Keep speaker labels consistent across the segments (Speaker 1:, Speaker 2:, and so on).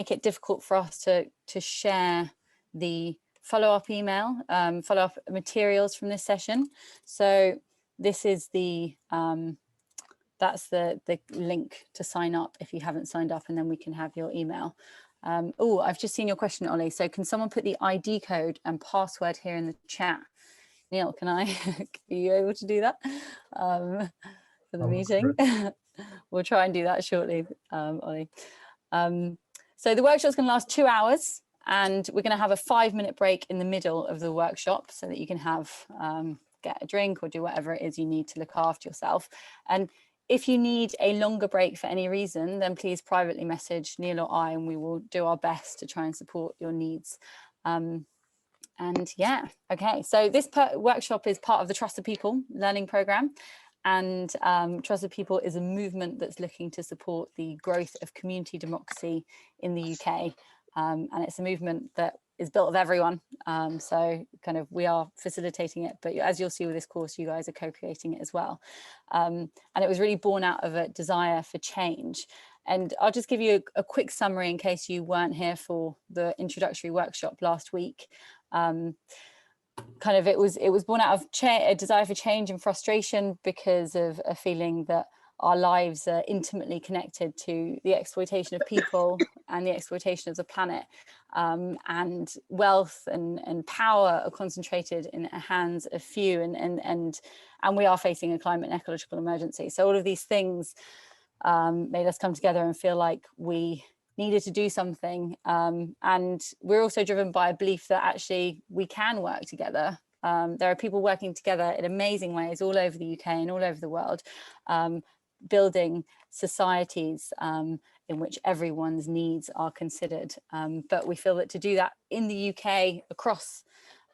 Speaker 1: make it difficult for us to share the follow-up email, follow-up materials from this session. So this is the that's the link to sign up if you haven't signed up, and then we can have your email. Oh, I've just seen your question, Ollie. So can someone put the ID code and password here in the chat? Neil, can I? Are you able to do that for the meeting? We'll try and do that shortly, Ollie. So the workshop's going to last 2 hours, and we're going to have a 5-minute break in the middle of the workshop so that you can have get a drink or do whatever it is you need to look after yourself. And if you need a longer break for any reason, then please privately message Neil or I, and we will do our best to try and support your needs. And yeah, okay, so this workshop is part of the Trusted People learning program. And Trusted People is a movement that's looking to support the growth of community democracy in the UK. And it's a movement that is built of everyone. So kind of we are facilitating it, but as you'll see with this course, you guys are co-creating it as well. And it was really born out of a desire for change. And I'll just give you a quick summary in case you weren't here for the introductory workshop last week. Kind of it was born out of a desire for change and frustration because of a feeling that our lives are intimately connected to the exploitation of people and the exploitation of the planet, and wealth and power are concentrated in the hands of few, and we are facing a climate and ecological emergency. So all of these things made us come together and feel like we needed to do something, and we're also driven by a belief that actually we can work together. There are people working together in amazing ways all over the UK and all over the world, building societies in which everyone's needs are considered. But we feel that to do that in the UK, across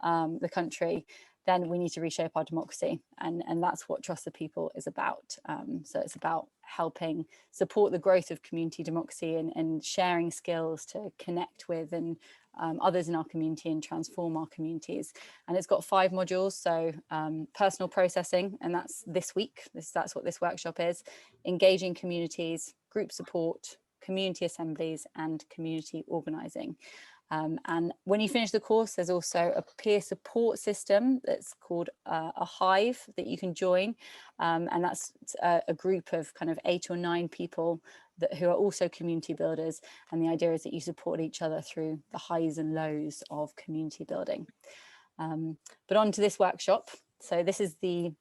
Speaker 1: the country, then we need to reshape our democracy, and that's what Trusted People is about. So it's about helping support the growth of community democracy and sharing skills to connect with and others in our community and transform our communities. And it's got 5 modules. So personal processing, and that's this week, that's what this workshop is. Engaging communities, group support, community assemblies, and community organising. And when you finish the course, there's also a peer support system that's called a Hive that you can join. And that's a group of kind of 8 or 9 people who are also community builders. And the idea is that you support each other through the highs and lows of community building. But on to this workshop. So this is the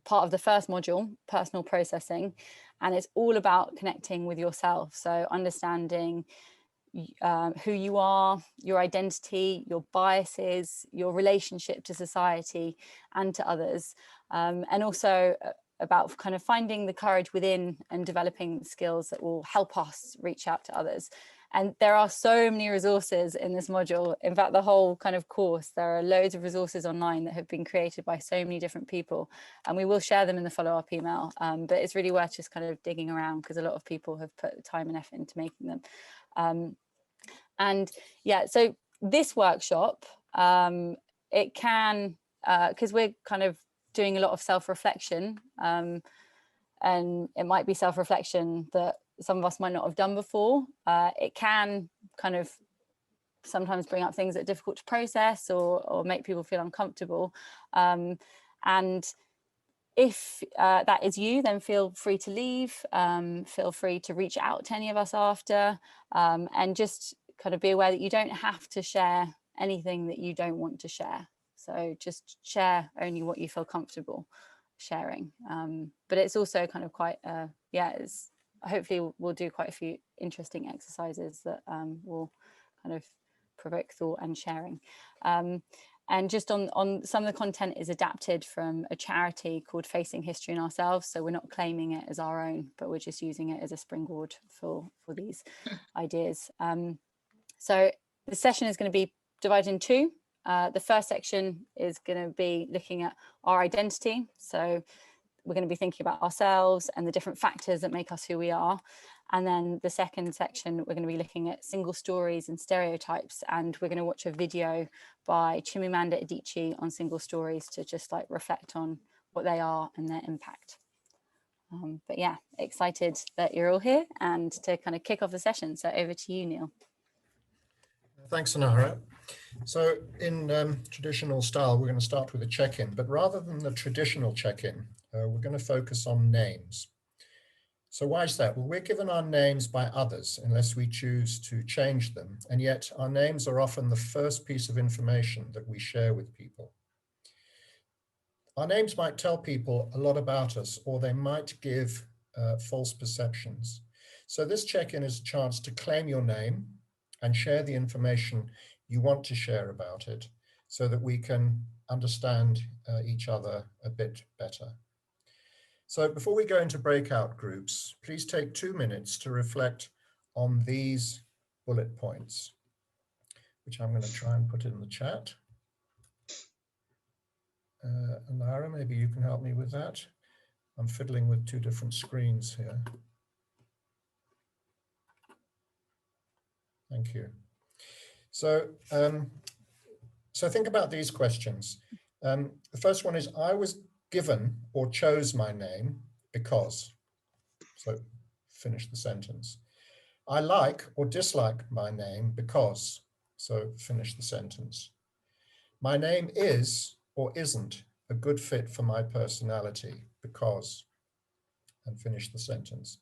Speaker 1: part of the first module, personal processing, and it's all about connecting with yourself. So understanding who you are, your identity, your biases, your relationship to society and to others, and also about kind of finding the courage within and developing skills that will help us reach out to others. And there are so many resources in this module. In fact, the whole kind of course, there are loads of resources online that have been created by so many different people, and we will share them in the follow-up email. But it's really worth just kind of digging around because a lot of people have put time and effort into making them. And yeah, so this workshop, it can, because we're kind of doing a lot of self-reflection, and it might be self-reflection that some of us might not have done before. It can kind of sometimes bring up things that are difficult to process or make people feel uncomfortable. And if that is you, then feel free to leave, feel free to reach out to any of us after, and just kind of be aware that you don't have to share anything that you don't want to share. So just share only what you feel comfortable sharing. But it's also kind of quite, yeah, hopefully we'll do quite a few interesting exercises that will kind of provoke thought and sharing. And just on some of the content is adapted from a charity called Facing History and Ourselves. So we're not claiming it as our own, but we're just using it as a springboard for these ideas. So the session is going to be divided in 2. The first section is going to be looking at our identity. So we're going to be thinking about ourselves and the different factors that make us who we are. And then the second section, we're going to be looking at single stories and stereotypes. And we're going to watch a video by Chimamanda Adichie on single stories to just like reflect on what they are and their impact. But yeah, excited that you're all here and to kind of kick off the session. So over to you, Neil.
Speaker 2: Thanks, Anara. So in traditional style, we're going to start with a check-in, but rather than the traditional check-in, we're going to focus on names. So why is that? Well, we're given our names by others unless we choose to change them. And yet our names are often the first piece of information that we share with people. Our names might tell people a lot about us, or they might give false perceptions. So this check-in is a chance to claim your name and share the information you want to share about it so that we can understand each other a bit better. So before we go into breakout groups, please take 2 minutes to reflect on these bullet points, which I'm going to try and put in the chat. Lara, maybe you can help me with that. I'm fiddling with 2 different screens here. Thank you. So, so think about these questions. The first one is, I was given or chose my name because. So finish the sentence. I like or dislike my name because. So finish the sentence. My name is or isn't a good fit for my personality because. And finish the sentence.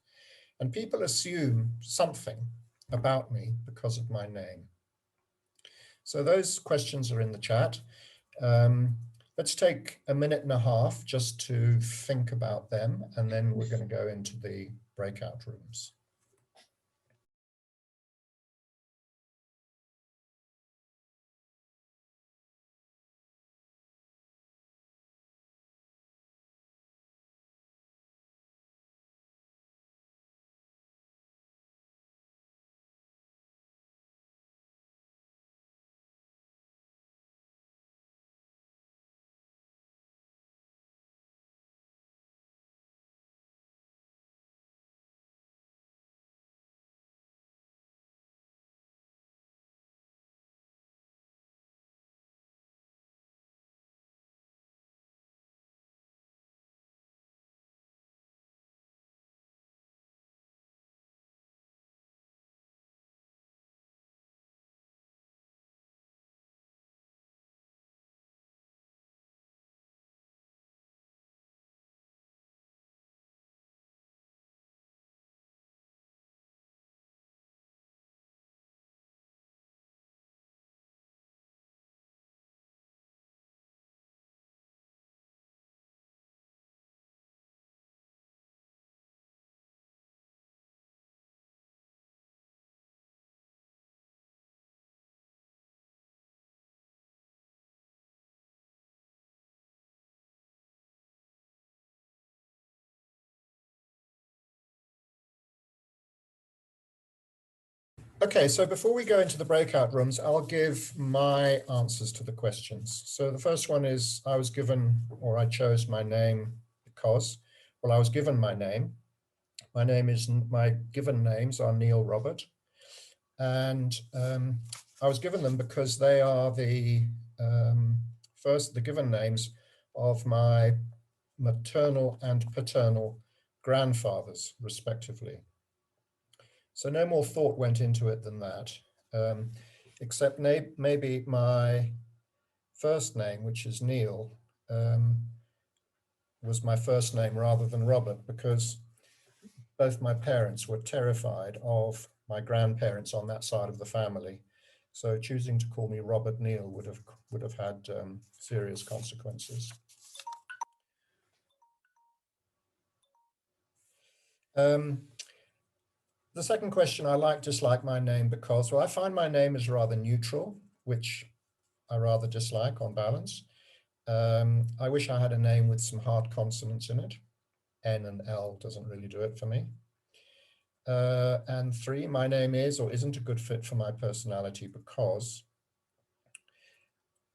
Speaker 2: And people assume something about me because of my name. So those questions are in the chat. Let's take a minute and a half just to think about them, and then we're going to go into the breakout rooms. Okay, so before we go into the breakout rooms, I'll give my answers to the questions. So the first one is, I was given, or I chose my name because, well, I was given my name. My given names are Neil Robert. And I was given them because they are the given names of my maternal and paternal grandfathers, respectively. So no more thought went into it than that, except maybe my first name, which is Neil, was my first name rather than Robert, because both my parents were terrified of my grandparents on that side of the family. So choosing to call me Robert Neil would have had serious consequences. The second question, I dislike my name because, well, I find my name is rather neutral, which I rather dislike on balance. I wish I had a name with some hard consonants in it. N and L doesn't really do it for me. And 3, my name is or isn't a good fit for my personality because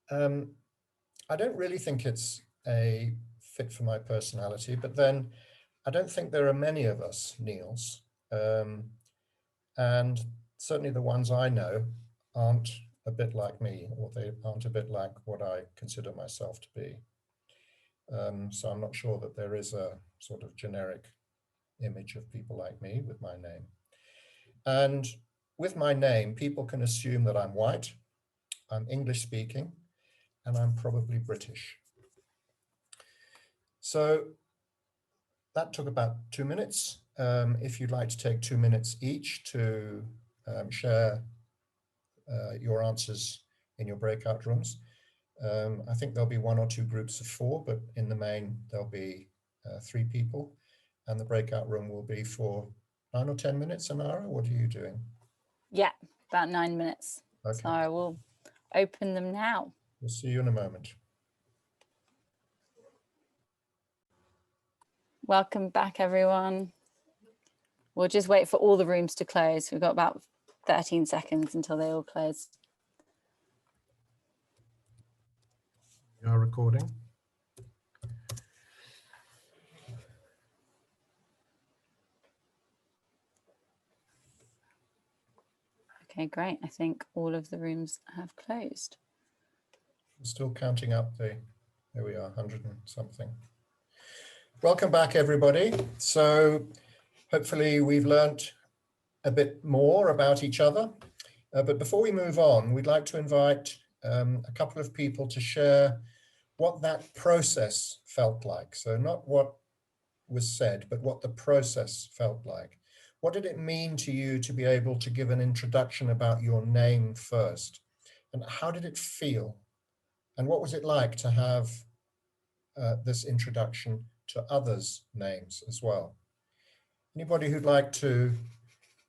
Speaker 2: I don't really think it's a fit for my personality, but then I don't think there are many of us Neils. And certainly the ones I know aren't a bit like me, or they aren't a bit like what I consider myself to be. So I'm not sure that there is a sort of generic image of people like me with my name. And with my name, people can assume that I'm white, I'm English speaking, and I'm probably British. So that took about 2 minutes. If you'd like to take 2 minutes each to share your answers in your breakout rooms. I think there'll be 1 or 2 groups of 4, but in the main, there'll be 3 people, and the breakout room will be for 9 or 10 minutes. Amara, what are you doing?
Speaker 1: Yeah, about 9 minutes.
Speaker 2: Okay.
Speaker 1: So I will open them now.
Speaker 2: We'll see you in a moment.
Speaker 1: Welcome back, everyone. We'll just wait for all the rooms to close. We've got about 13 seconds until they all close.
Speaker 2: We are recording.
Speaker 1: Okay, great. I think all of the rooms have closed.
Speaker 2: We're still counting up there we are, 100 and something. Welcome back, everybody. So hopefully we've learnt a bit more about each other. But before we move on, we'd like to invite a couple of people to share what that process felt like. So not what was said, but what the process felt like. What did it mean to you to be able to give an introduction about your name first? And how did it feel? And what was it like to have this introduction to others' names as well? Anybody who'd like to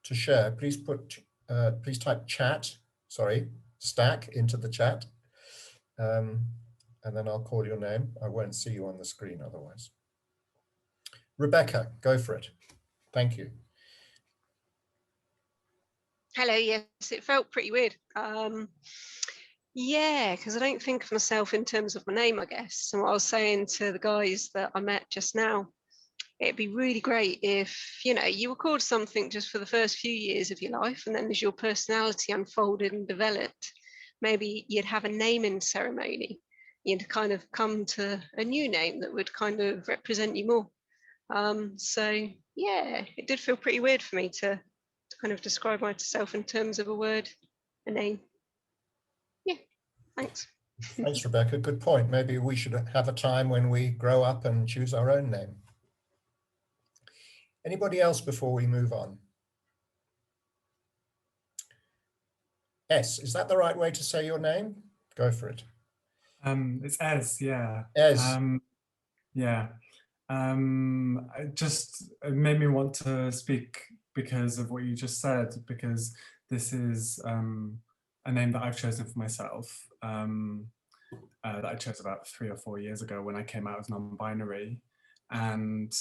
Speaker 2: share, please please type stack into the chat. And then I'll call your name. I won't see you on the screen otherwise. Rebecca, go for it. Thank you.
Speaker 3: Hello, yes, it felt pretty weird. Yeah, because I don't think of myself in terms of my name, I guess. And what I was saying to the guys that I met just now, it'd be really great if, you know, you record something just for the first few years of your life, and then as your personality unfolded and developed, maybe you'd have a naming ceremony. You'd kind of come to a new name that would kind of represent you more. So yeah, it did feel pretty weird for me to kind of describe myself in terms of a word, a name. Yeah, thanks.
Speaker 2: Thanks, Rebecca. Good point. Maybe we should have a time when we grow up and choose our own name. Anybody else before we move on? S, is that the right way to say your name? Go for it.
Speaker 4: It's Ez, yeah.
Speaker 2: Ez.
Speaker 4: Yeah. It made me want to speak because of what you just said, because this is a name that I've chosen for myself, that I chose about 3 or 4 years ago when I came out as non-binary. And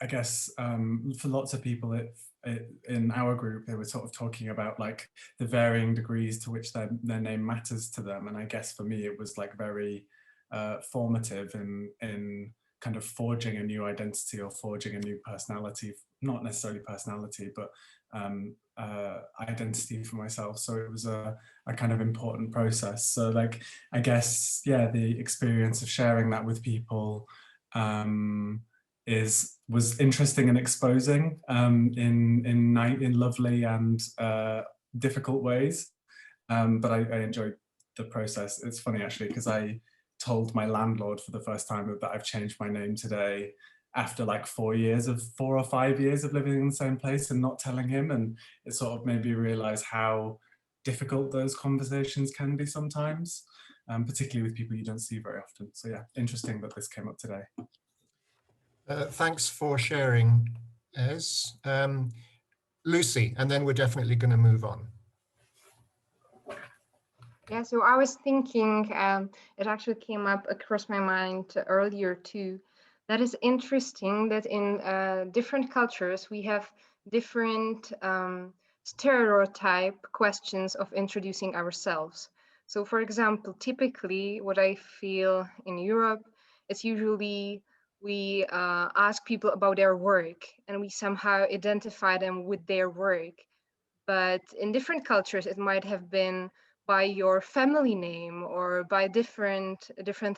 Speaker 4: I guess for lots of people in our group, they were sort of talking about like the varying degrees to which their name matters to them. And I guess for me, it was like very formative in kind of forging a new identity or forging a new personality, not necessarily personality, but identity for myself. So it was a kind of important process. So like, I guess, yeah, the experience of sharing that with people was interesting and exposing in lovely and difficult ways. But I enjoyed the process. It's funny actually, because I told my landlord for the first time that I've changed my name today after like 4 or 5 years of living in the same place and not telling him. And it sort of made me realize how difficult those conversations can be sometimes, particularly with people you don't see very often. So yeah, interesting that this came up today.
Speaker 2: Thanks for sharing, Ez. Lucy, and then we're definitely going to move on.
Speaker 5: Yeah, so I was thinking, it actually came up across my mind earlier too, that is interesting that in different cultures we have different stereotype questions of introducing ourselves. So for example, typically what I feel in Europe is usually we ask people about their work and we somehow identify them with their work. But in different cultures, it might have been by your family name or by different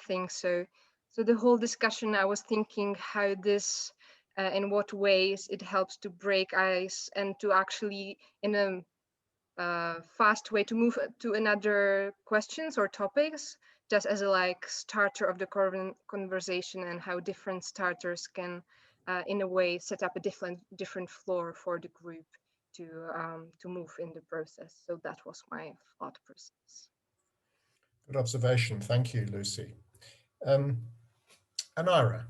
Speaker 5: things. So the whole discussion, I was thinking how this, in what ways it helps to break ice and to actually, in a fast way to move to another questions or topics, just as a like starter of the conversation, and how different starters can in a way set up a different floor for the group to move in the process. So that was my thought process.
Speaker 2: Good observation. Thank you, Lucy. Anira.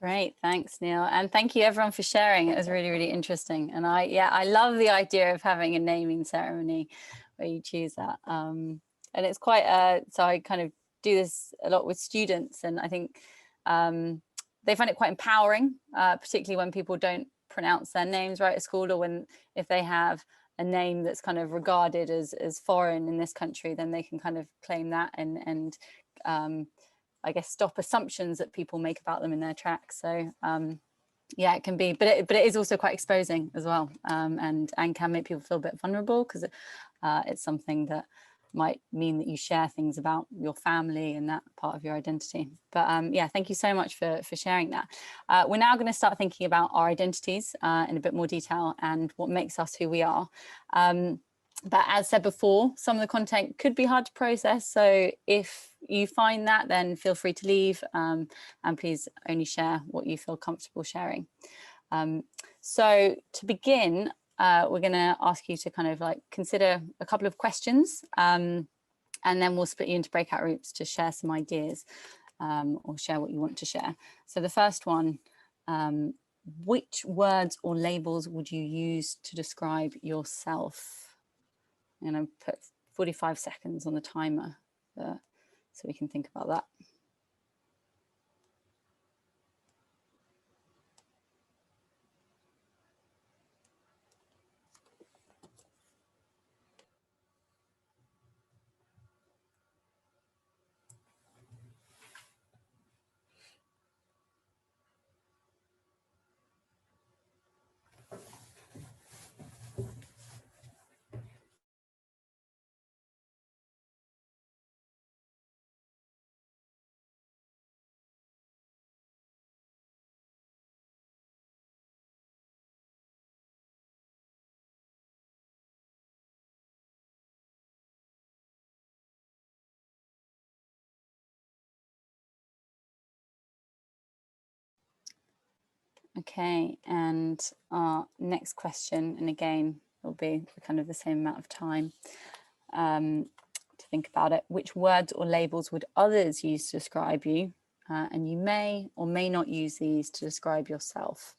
Speaker 1: Great, thanks, Neil, and thank you everyone for sharing. It was really, really interesting, and I love the idea of having a naming ceremony where you choose that. And it's quite so I kind of do this a lot with students, and I think they find it quite empowering, particularly when people don't pronounce their names right at school, or if they have a name that's kind of regarded as foreign in this country, then they can kind of claim that and I guess stop assumptions that people make about them in their tracks. So yeah, it can be, but it is also quite exposing as well, and can make people feel a bit vulnerable, because it's something that might mean that you share things about your family and that part of your identity. But yeah, thank you so much for sharing that. We're now going to start thinking about our identities in a bit more detail and what makes us who we are. But as said before, some of the content could be hard to process. So if you find that, then feel free to leave, and please only share what you feel comfortable sharing. So to begin, we're going to ask you to kind of like consider a couple of questions, and then we'll split you into breakout groups to share some ideas, or share what you want to share. So the first one, which words or labels would you use to describe yourself? And I put 45 seconds on the timer so we can think about that. Okay, and our next question, and again, it'll be kind of the same amount of time to think about it. Which words or labels would others use to describe you? And you may or may not use these to describe yourself.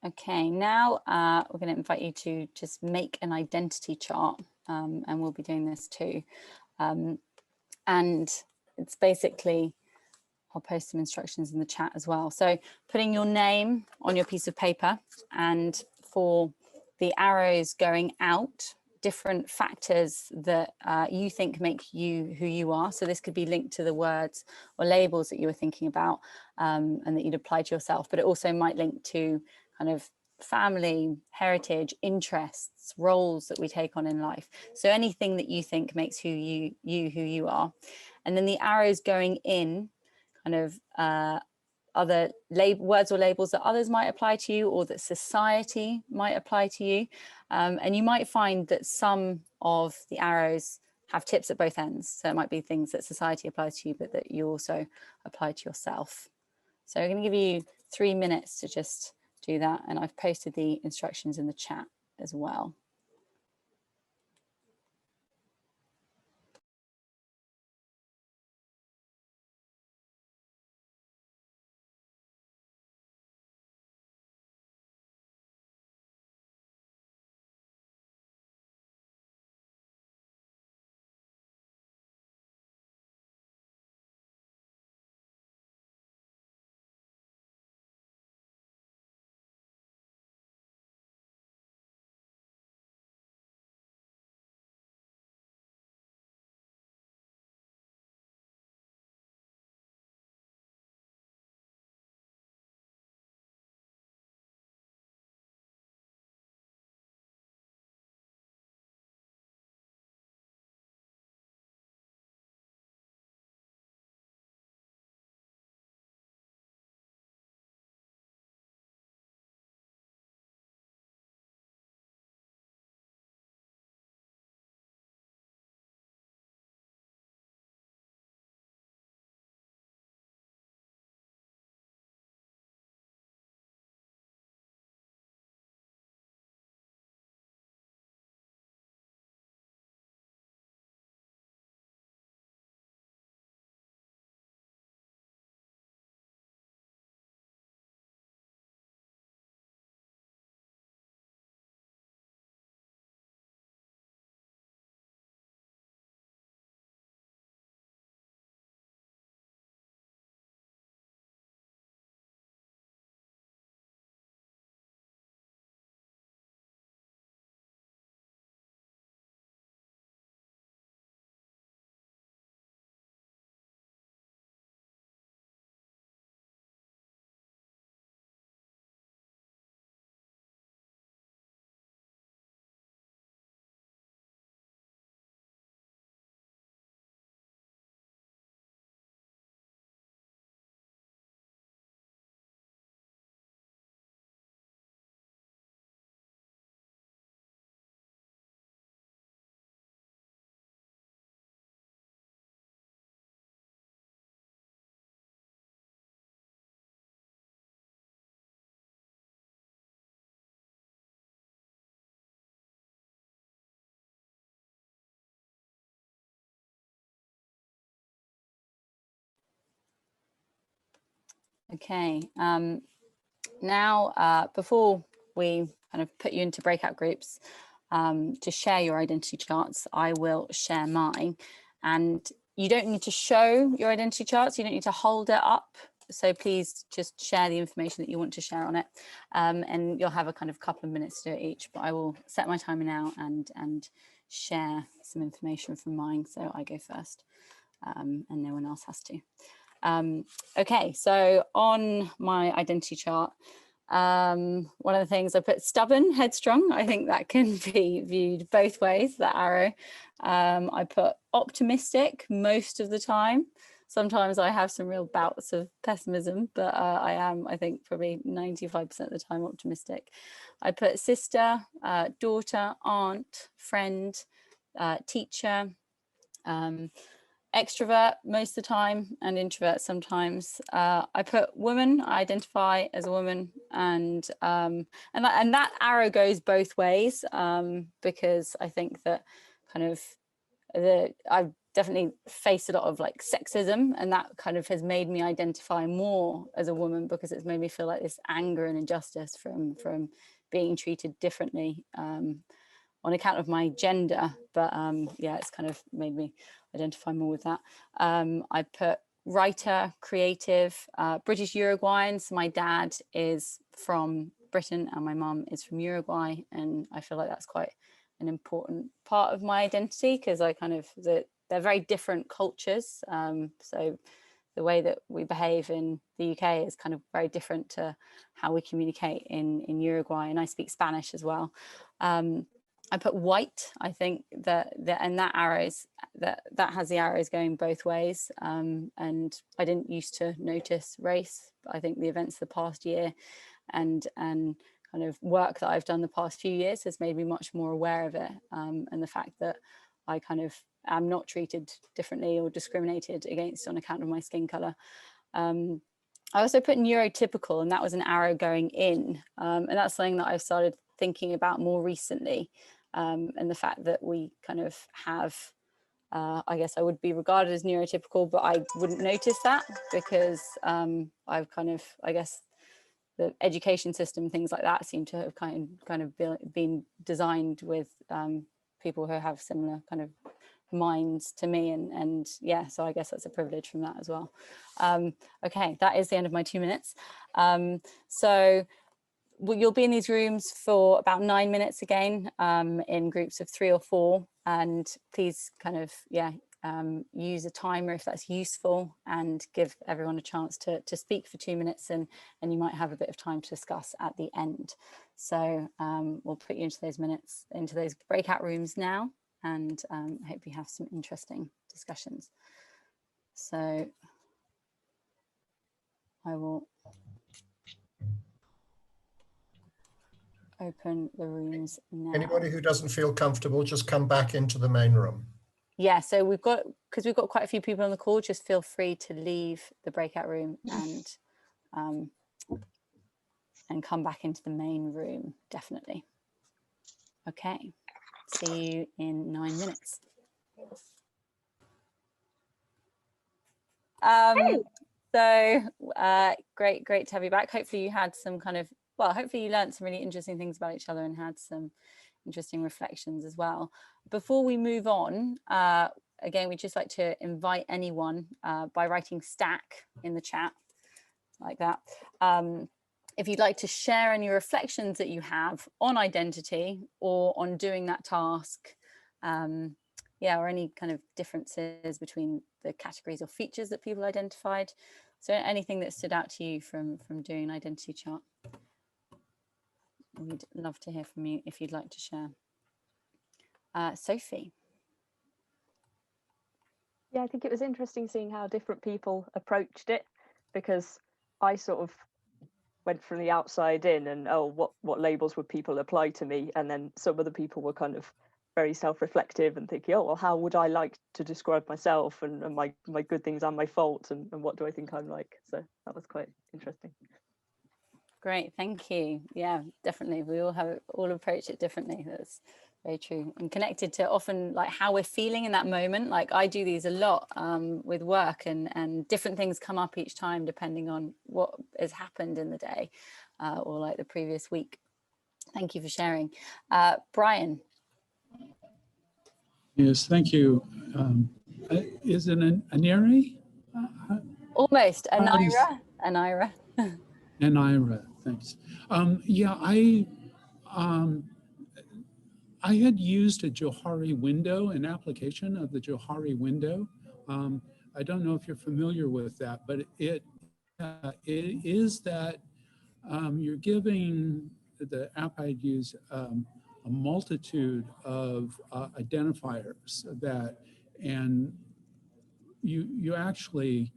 Speaker 1: Okay, now we're going to invite you to just make an identity chart, and we'll be doing this too. And it's basically, I'll post some instructions in the chat as well. So putting your name on your piece of paper, and for the arrows going out, different factors that you think make you who you are. So this could be linked to the words or labels that you were thinking about, and that you'd apply to yourself, but it also might link to kind of family, heritage, interests, roles that we take on in life. So anything that you think makes who you are. And then the arrows going in, kind of other words or labels that others might apply to you, or that society might apply to you. And you might find that some of the arrows have tips at both ends. So it might be things that society applies to you, but that you also apply to yourself. So I'm going to give you 3 minutes to just do that. And I've posted the instructions in the chat as well. Okay, now before we kind of put you into breakout groups to share your identity charts, I will share mine. And you don't need to show your identity charts, you don't need to hold it up. So please just share the information that you want to share on it. And you'll have a kind of couple of minutes to do it each, but I will set my timer now and share some information from mine. So I go first and no one else has to. Okay, so on my identity chart, one of the things I put stubborn, headstrong. I think that can be viewed both ways, that arrow. I put optimistic most of the time. Sometimes I have some real bouts of pessimism, but I am, I think, probably 95% of the time optimistic. I put sister, daughter, aunt, friend, teacher, extrovert most of the time and introvert sometimes. I put woman, I identify as a woman, and that arrow goes both ways because I think that kind of I've definitely faced a lot of like sexism, and that kind of has made me identify more as a woman because it's made me feel like this anger and injustice from being treated differently on account of my gender, but yeah, it's kind of made me identify more with that. I put writer, creative, British Uruguayan. So my dad is from Britain and my mum is from Uruguay, and I feel like that's quite an important part of my identity because I kind of, they're very different cultures. So the way that we behave in the UK is kind of very different to how we communicate in Uruguay, and I speak Spanish as well. I put white. I think that that arrows that has the arrows going both ways. And I didn't used to notice race, but I think the events of the past year and kind of work that I've done the past few years has made me much more aware of it. And the fact that I kind of am not treated differently or discriminated against on account of my skin color. I also put neurotypical, and that was an arrow going in, and that's something that I've started thinking about more recently, and the fact that we kind of have, I guess I would be regarded as neurotypical, but I wouldn't notice that because I've kind of, I guess, the education system, things like that seem to have kind of been designed with people who have similar kind of minds to me, and yeah, so I guess that's a privilege from that as well. Okay, that is the end of my 2 minutes. So you'll be in these rooms for about 9 minutes again, in groups of 3 or 4, and please kind of use a timer if that's useful, and give everyone a chance to speak for 2 minutes, and you might have a bit of time to discuss at the end. So we'll put you into those minutes, into those breakout rooms now, and I hope you have some interesting discussions. So I will open the rooms now.
Speaker 2: Anybody who doesn't feel comfortable, just come back into the main room.
Speaker 1: Yeah, so because we've got quite a few people on the call, just feel free to leave the breakout room and come back into the main room, definitely. Okay, see you in 9 minutes. So great to have you back. Hopefully you had some kind of, well, hopefully you learned some really interesting things about each other and had some interesting reflections as well. Before we move on, again, we'd just like to invite anyone by writing stack in the chat like that. If you'd like to share any reflections that you have on identity or on doing that task, or any kind of differences between the categories or features that people identified. So anything that stood out to you from doing an identity chart. We'd love to hear from you if you'd like to share. Sophie.
Speaker 6: Yeah, I think it was interesting seeing how different people approached it, because I sort of went from the outside in and, oh, what labels would people apply to me? And then some other people were kind of very self-reflective and thinking, oh, well, how would I like to describe myself and my good things and my faults, and what do I think I'm like? So that was quite interesting.
Speaker 1: Great, thank you. Yeah, definitely. We all approach it differently. That's very true. And connected to often like how we're feeling in that moment. Like I do these a lot with work, and different things come up each time depending on what has happened in the day or like the previous week. Thank you for sharing. Brian.
Speaker 7: Yes, thank you. Is it an Aniri?
Speaker 1: Almost, Anira. Anira.
Speaker 7: Anira, thanks. Yeah, I had used a Johari window, an application of the Johari window. I don't know if you're familiar with that, but it is that you're giving the app I'd use a multitude of identifiers that, and you actually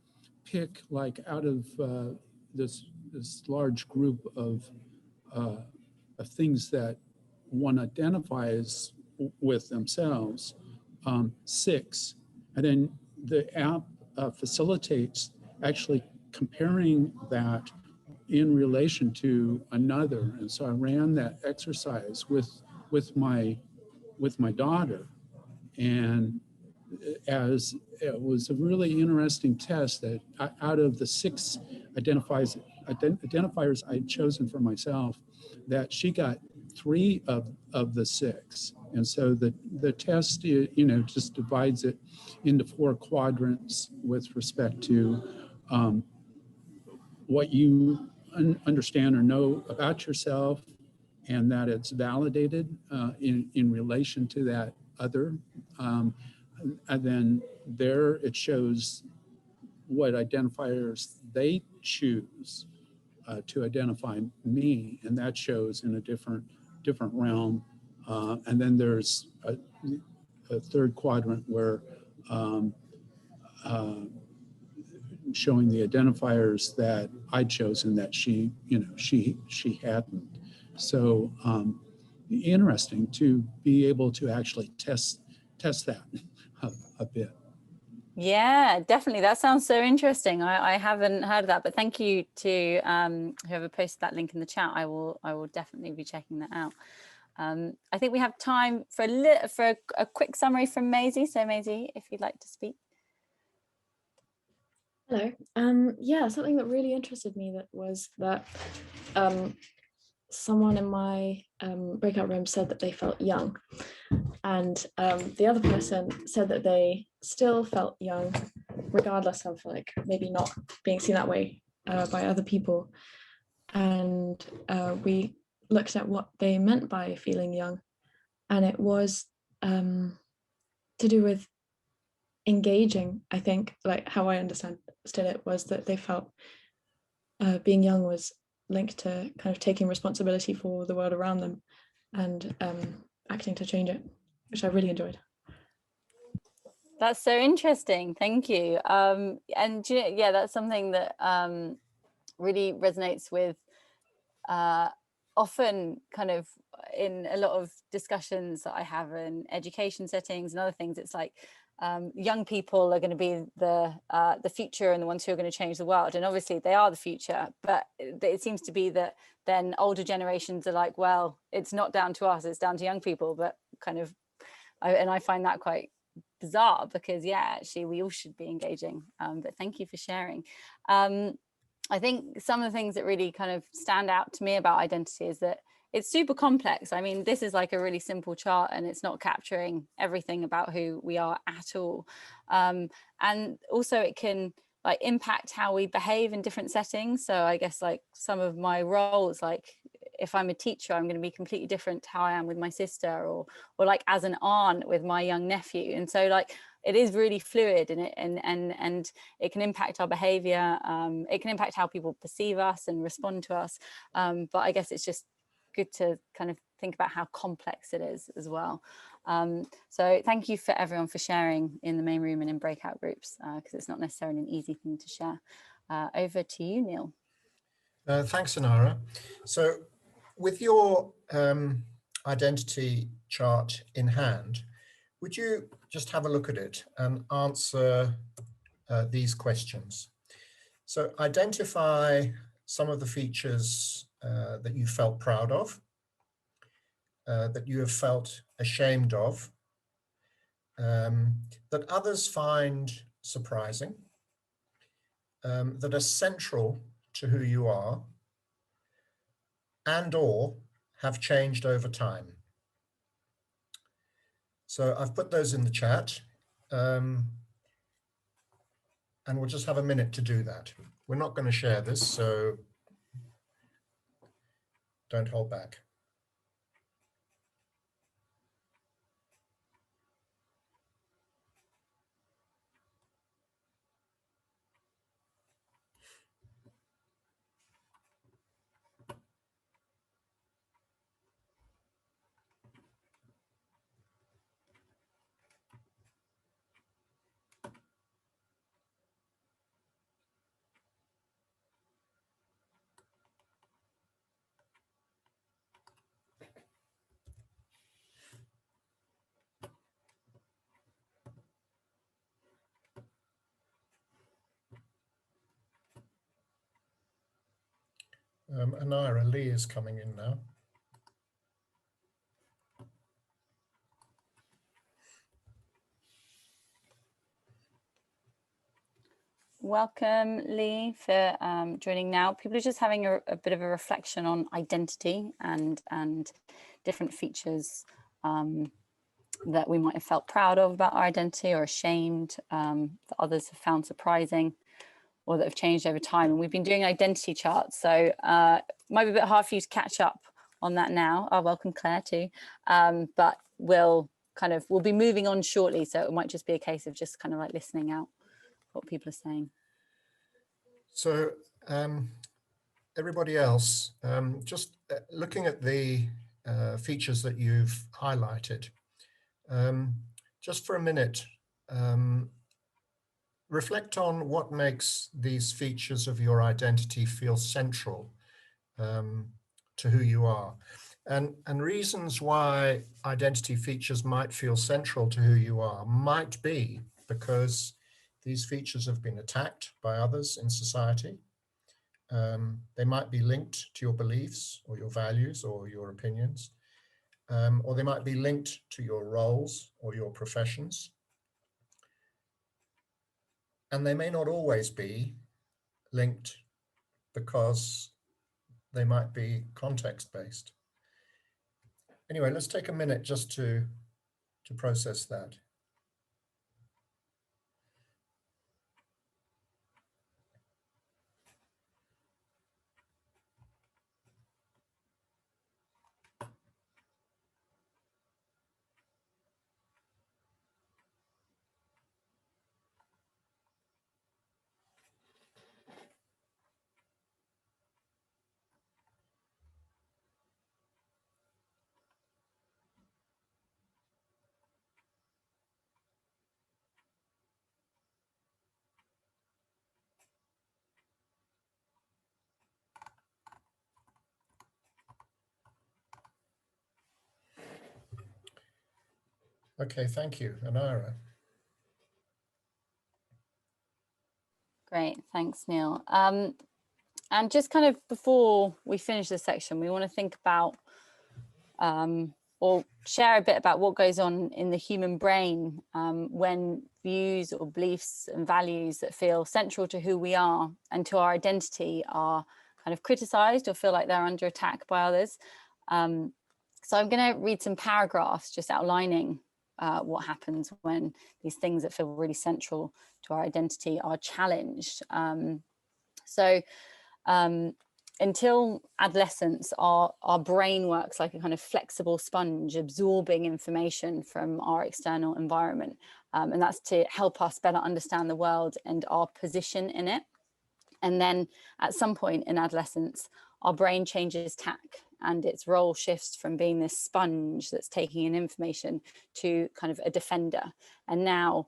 Speaker 7: pick like out of this large group of things that one identifies with themselves, 6, and then the app facilitates actually comparing that in relation to another. And so I ran that exercise with my daughter, and as it was a really interesting test that out of the 6 identifiers I'd chosen for myself, that she got 3 of the 6. And so the test, just divides it into 4 quadrants with respect to what you understand or know about yourself, and that it's validated in relation to that other. And then there it shows what identifiers they choose to identify me, and that shows in a different realm. And then there's a third quadrant where showing the identifiers that I'd chosen that she hadn't. So interesting to be able to actually test that a bit.
Speaker 1: Yeah, definitely. That sounds so interesting. I haven't heard of that, but thank you to whoever posted that link in the chat. I will definitely be checking that out. I think we have time for a quick summary from Maisie. So Maisie, if you'd like to speak.
Speaker 8: Hello. Yeah, something that really interested me was that someone in my breakout room said that they felt young, and the other person said that they still felt young, regardless of like maybe not being seen that way by other people. And we looked at what they meant by feeling young, and it was to do with engaging. I think, like, how I understood it was that they felt being young was linked to kind of taking responsibility for the world around them and acting to change it, which I really enjoyed.
Speaker 1: That's so interesting. Thank you. And yeah, that's something that really resonates with often kind of in a lot of discussions that I have in education settings and other things. It's like young people are going to be the future and the ones who are going to change the world, and obviously they are the future, but it seems to be that then older generations are like, well, it's not down to us, it's down to young people. But kind of I find that quite bizarre, because yeah, actually we all should be engaging. But thank you for sharing. I think some of the things that really kind of stand out to me about identity is that it's super complex. I mean, this is like a really simple chart and it's not capturing everything about who we are at all. And also it can like impact how we behave in different settings. So I guess like some of my roles, like if I'm a teacher, I'm going to be completely different to how I am with my sister, or like as an aunt with my young nephew. And so like it is really fluid, and it can impact our behavior. It can impact how people perceive us and respond to us. But I guess it's just good to kind of think about how complex it is as well. So thank you for everyone for sharing in the main room and in breakout groups, because it's not necessarily an easy thing to share. Over to you, Neil.
Speaker 2: Thanks, Anara. So with your identity chart in hand, would you just have a look at it and answer these questions? So identify some of the features that you felt proud of, that you have felt ashamed of, that others find surprising, that are central to who you are, and or have changed over time. So I've put those in the chat, and we'll just have a minute to do that. We're not going to share this, so don't hold back. Anara, Lee is coming in now.
Speaker 1: Welcome, Lee, for joining now. People are just having a bit of a reflection on identity and different features that we might have felt proud of about our identity, or ashamed, that others have found surprising, or that have changed over time. And we've been doing identity charts, so it might be a bit hard for you to catch up on that now. Oh, welcome, Claire, too. But we'll be moving on shortly, so it might just be a case of just kind of like listening out what people are saying.
Speaker 2: So everybody else, just looking at the features that you've highlighted, just for a minute, reflect on what makes these features of your identity feel central to who you are. And reasons why identity features might feel central to who you are might be because these features have been attacked by others in society. They might be linked to your beliefs or your values or your opinions, or they might be linked to your roles or your professions. And they may not always be linked because they might be context-based. Anyway, let's take a minute just to process that. Okay, thank you. Anara.
Speaker 1: Great, thanks, Neil. And just kind of before we finish this section, we want to think about or share a bit about what goes on in the human brain when views or beliefs and values that feel central to who we are and to our identity are kind of criticized or feel like they're under attack by others. So I'm going to read some paragraphs just outlining what happens when these things that feel really central to our identity are challenged. Until adolescence, our brain works like a kind of flexible sponge, absorbing information from our external environment. And that's to help us better understand the world and our position in it. And then at some point in adolescence, our brain changes tack and its role shifts from being this sponge that's taking in information to kind of a defender. And now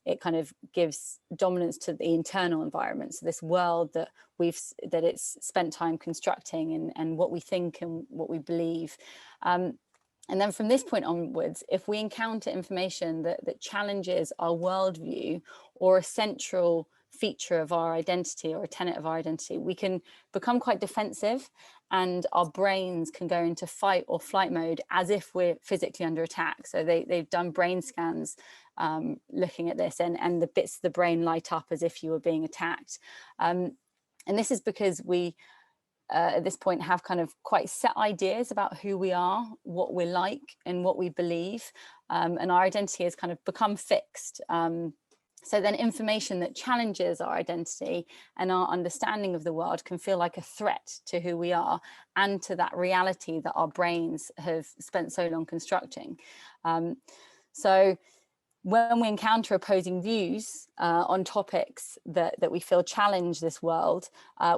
Speaker 1: it kind of gives dominance to the internal environment. So this world that it's spent time constructing and what we think and what we believe. And then from this point onwards, if we encounter information that challenges our worldview or a central feature of our identity or a tenet of our identity, we can become quite defensive and our brains can go into fight or flight mode as if we're physically under attack. So they've done brain scans looking at this and the bits of the brain light up as if you were being attacked. And this is because we at this point have kind of quite set ideas about who we are, what we're like and what we believe, and our identity has kind of become fixed. So then information that challenges our identity and our understanding of the world can feel like a threat to who we are and to that reality that our brains have spent so long constructing. So when we encounter opposing views on topics that we feel challenge this world,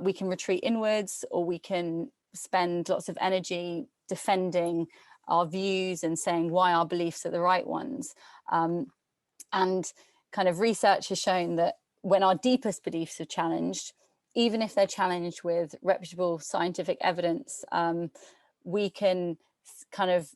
Speaker 1: we can retreat inwards, or we can spend lots of energy defending our views and saying why our beliefs are the right ones. And kind of research has shown that when our deepest beliefs are challenged, even if they're challenged with reputable scientific evidence, we can kind of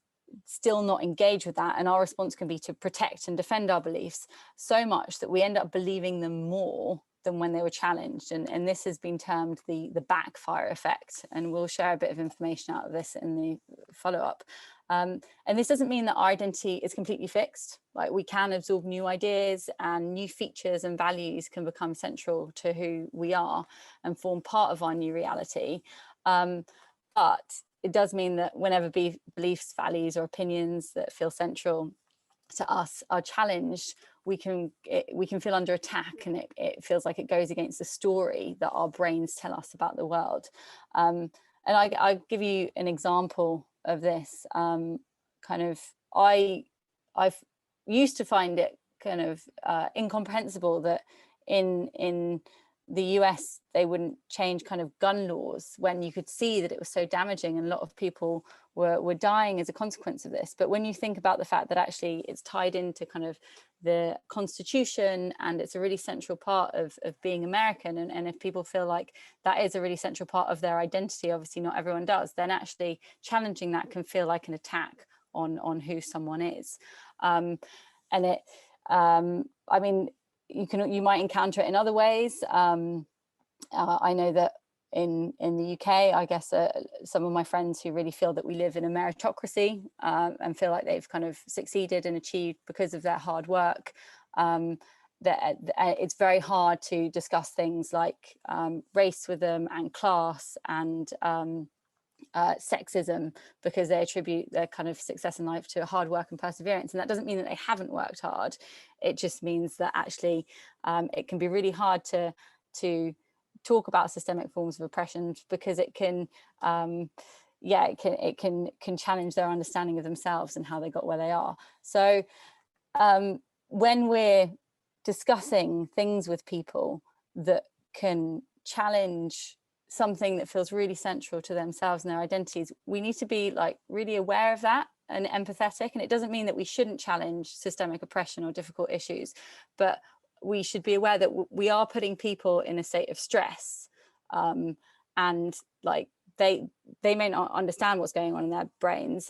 Speaker 1: still not engage with that, and our response can be to protect and defend our beliefs so much that we end up believing them more than when they were challenged. And this has been termed the backfire effect, and we'll share a bit of information out of this in the follow-up. And this doesn't mean that our identity is completely fixed. Like, we can absorb new ideas and new features and values can become central to who we are and form part of our new reality. But it does mean that whenever beliefs, values or opinions that feel central to us are challenged, we can feel under attack, and it feels like it goes against the story that our brains tell us about the world. And I give you an example of this. I've used to find it kind of incomprehensible that in the US, they wouldn't change kind of gun laws when you could see that it was so damaging and a lot of people were dying as a consequence of this. But when you think about the fact that actually it's tied into kind of the Constitution and it's a really central part of being American, and if people feel like that is a really central part of their identity, obviously not everyone does, then actually challenging that can feel like an attack on who someone is. And it, I mean, you might encounter it in other ways. I know that in the UK, I guess some of my friends who really feel that we live in a meritocracy and feel like they've kind of succeeded and achieved because of their hard work, that it's very hard to discuss things like race with them and class and sexism, because they attribute their kind of success in life to hard work and perseverance. And that doesn't mean that they haven't worked hard. It just means that actually it can be really hard to talk about systemic forms of oppression, because it can it can challenge their understanding of themselves and how they got where they are. So when we're discussing things with people that can challenge something that feels really central to themselves and their identities, we need to be like really aware of that and empathetic. And it doesn't mean that we shouldn't challenge systemic oppression or difficult issues, but we should be aware that we are putting people in a state of stress, and like they may not understand what's going on in their brains,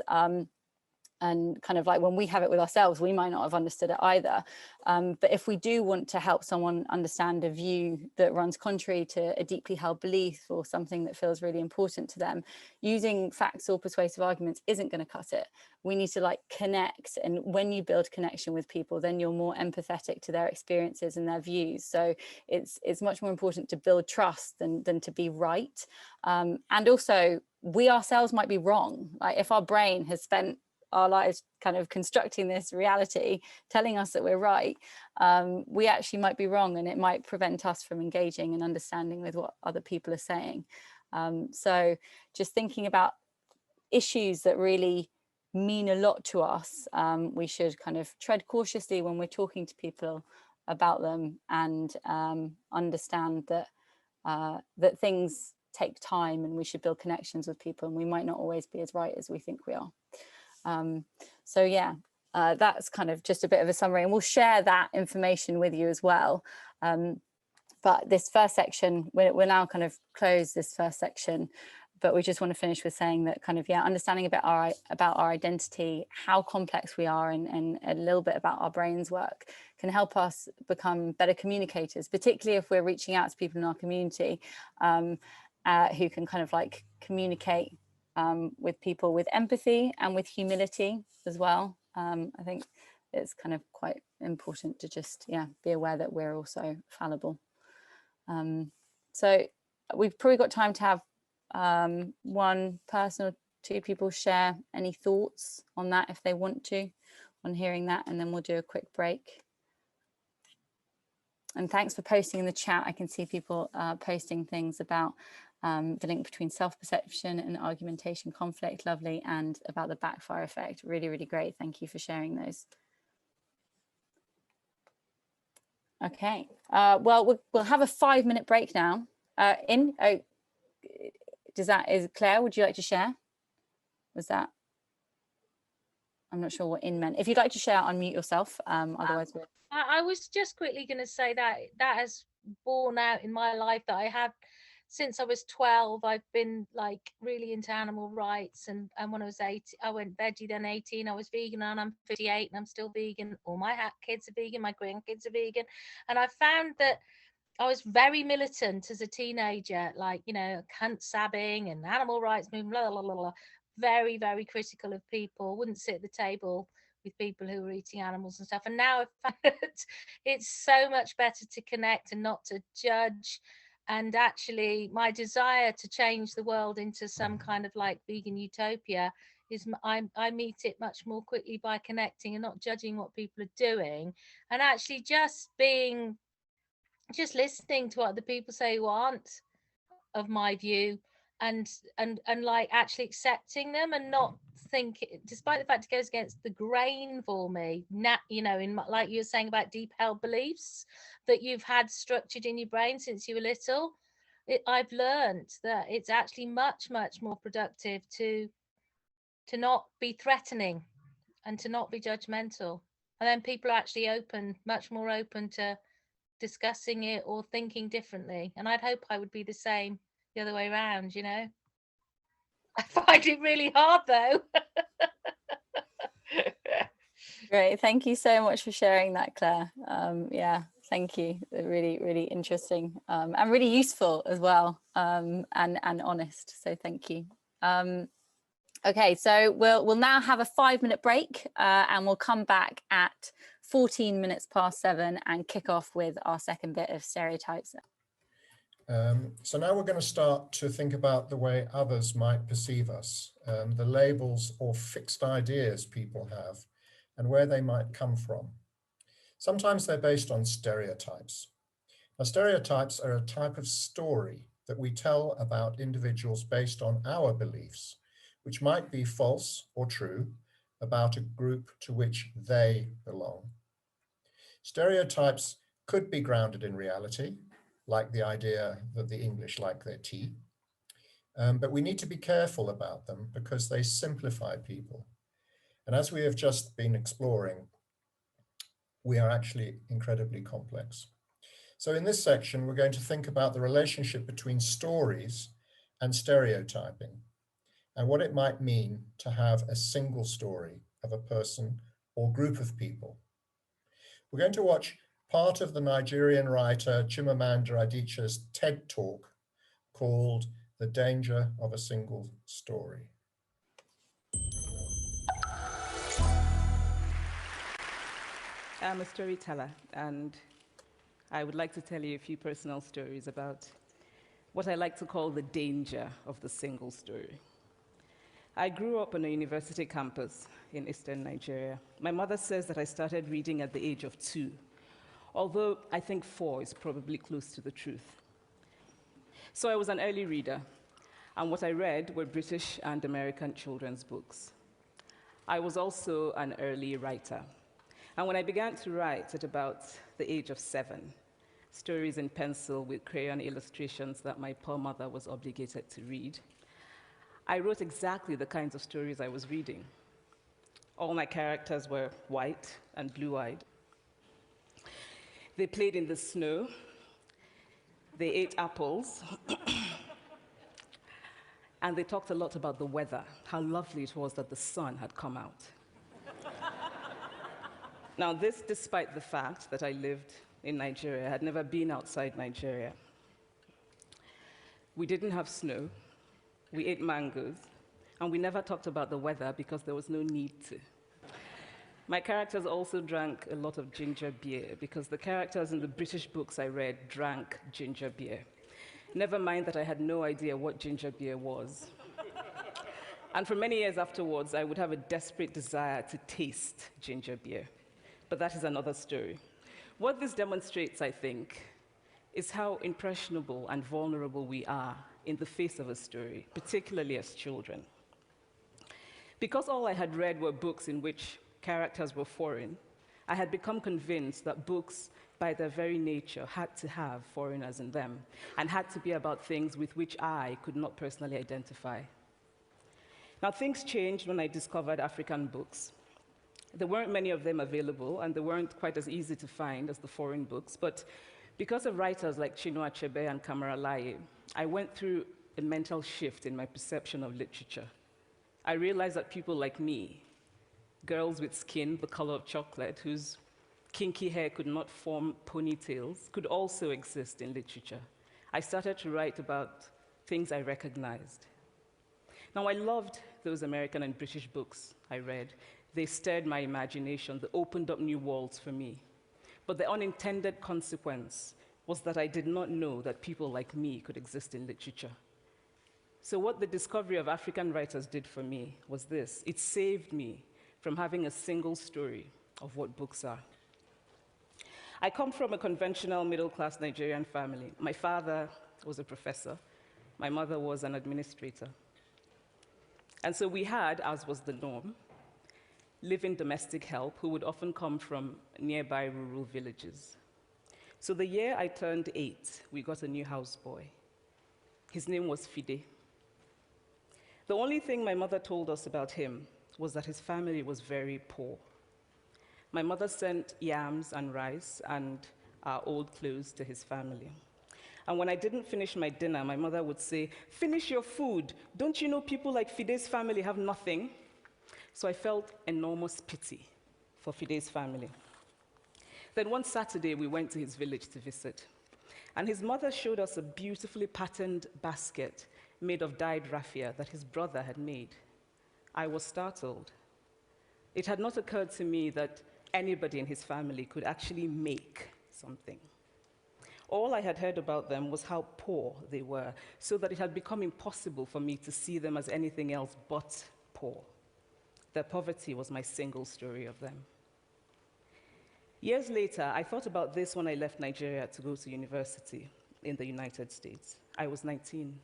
Speaker 1: and kind of like when we have it with ourselves, we might not have understood it either. But if we do want to help someone understand a view that runs contrary to a deeply held belief or something that feels really important to them, using facts or persuasive arguments isn't going to cut it. We need to like connect. And when you build connection with people, then you're more empathetic to their experiences and their views. So it's much more important to build trust than to be right. And also, we ourselves might be wrong. Like if our brain has spent our lives kind of constructing this reality, telling us that we're right, we actually might be wrong, and it might prevent us from engaging and understanding with what other people are saying. So just thinking about issues that really mean a lot to us, we should kind of tread cautiously when we're talking to people about them, and understand that that things take time and we should build connections with people, and we might not always be as right as we think we are. So yeah, that's kind of just a bit of a summary, and we'll share that information with you as well. But this first section, we're now kind of close this first section, but we just want to finish with saying that kind of, yeah, understanding about our identity, how complex we are, and a little bit about our brains work can help us become better communicators, particularly if we're reaching out to people in our community who can kind of like communicate with people with empathy and with humility as well. I think it's kind of quite important to just, yeah, be aware that we're also fallible. So we've probably got time to have one person or two people share any thoughts on that if they want to, on hearing that, and then we'll do a quick break. And thanks for posting in the chat. I can see people posting things about the link between self-perception and argumentation conflict, lovely, and about the backfire effect, really, really great. Thank you for sharing those. Okay, well, we'll have a 5-minute break now. Is Claire, would you like to share? Was that? I'm not sure what in meant. If you'd like to share, unmute yourself. Otherwise,
Speaker 9: I was just quickly going to say that has borne out in my life, that I have, since I was 12, I've been like really into animal rights, and when I was 18, I went veggie, then 18, I was vegan, and I'm 58 and I'm still vegan. All my kids are vegan, my grandkids are vegan, and I found that I was very militant as a teenager, like, you know, cunt sabbing and animal rights movement, blah, blah, blah, blah. Very, very critical of people, wouldn't sit at the table with people who were eating animals and stuff. And now I find that it's so much better to connect and not to judge. And actually my desire to change the world into some kind of like vegan utopia is I meet it much more quickly by connecting and not judging what people are doing, and actually just listening to what other people say who aren't of my view, and like actually accepting them and not think, despite the fact it goes against the grain for me, you know, like you were saying about deep held beliefs that you've had structured in your brain since you were little, I've learned that it's actually much, much more productive to not be threatening and to not be judgmental. And then people are actually much more open to discussing it or thinking differently. And I'd hope I would be the same the other way around, you know. I find it really hard though.
Speaker 1: Great, thank you so much for sharing that, Claire. Yeah, thank you. Really, really interesting and really useful as well, and honest. So thank you. Okay, so we'll now have a 5-minute break, and we'll come back at 14 minutes past 7 and kick off with our second bit of stereotypes.
Speaker 2: So now we're going to start to think about the way others might perceive us, the labels or fixed ideas people have, and where they might come from. Sometimes they're based on stereotypes. Now, stereotypes are a type of story that we tell about individuals based on our beliefs, which might be false or true about a group to which they belong. Stereotypes could be grounded in reality, like the idea that the English like their tea, but we need to be careful about them because they simplify people. And as we have just been exploring, we are actually incredibly complex. So in this section, we're going to think about the relationship between stories and stereotyping, and what it might mean to have a single story of a person or group of people. We're going to watch part of the Nigerian writer Chimamanda Adichie's TED Talk called The Danger of a Single Story.
Speaker 10: I'm a storyteller, and I would like to tell you a few personal stories about what I like to call the danger of the single story. I grew up on a university campus in eastern Nigeria. My mother says that I started reading at the age of 2, although I think 4 is probably close to the truth. So I was an early reader, and what I read were British and American children's books. I was also an early writer. And when I began to write at about the age of 7, stories in pencil with crayon illustrations that my poor mother was obligated to read, I wrote exactly the kinds of stories I was reading. All my characters were white and blue-eyed. They played in the snow. They ate apples. And they talked a lot about the weather, how lovely it was that the sun had come out. Now, this despite the fact that I lived in Nigeria. I had never been outside Nigeria. We didn't have snow. We ate mangoes. And we never talked about the weather because there was no need to. My characters also drank a lot of ginger beer because the characters in the British books I read drank ginger beer. Never mind that I had no idea what ginger beer was. And for many years afterwards, I would have a desperate desire to taste ginger beer. But that is another story. What this demonstrates, I think, is how impressionable and vulnerable we are in the face of a story, particularly as children. Because all I had read were books in which characters were foreign, I had become convinced that books, by their very nature, had to have foreigners in them and had to be about things with which I could not personally identify. Now, things changed when I discovered African books. There weren't many of them available, and they weren't quite as easy to find as the foreign books, but because of writers like Chinua Achebe and Kamara Laye, I went through a mental shift in my perception of literature. I realized that people like me, girls with skin the color of chocolate, whose kinky hair could not form ponytails, could also exist in literature. I started to write about things I recognized. Now, I loved those American and British books I read. They stirred my imagination. They opened up new worlds for me. But the unintended consequence was that I did not know that people like me could exist in literature. So what the discovery of African writers did for me was this. It saved me from having a single story of what books are. I come from a conventional middle-class Nigerian family. My father was a professor. My mother was an administrator. And so we had, as was the norm, live-in domestic help who would often come from nearby rural villages. So the year I turned 8, we got a new houseboy. His name was Fide. The only thing my mother told us about him was that his family was very poor. My mother sent yams and rice and our old clothes to his family. And when I didn't finish my dinner, my mother would say, "Finish your food. Don't you know people like Fide's family have nothing?" So I felt enormous pity for Fide's family. Then one Saturday, we went to his village to visit. And his mother showed us a beautifully patterned basket made of dyed raffia that his brother had made. I was startled. It had not occurred to me that anybody in his family could actually make something. All I had heard about them was how poor they were, so that it had become impossible for me to see them as anything else but poor. Their poverty was my single story of them. Years later, I thought about this when I left Nigeria to go to university in the United States. I was 19.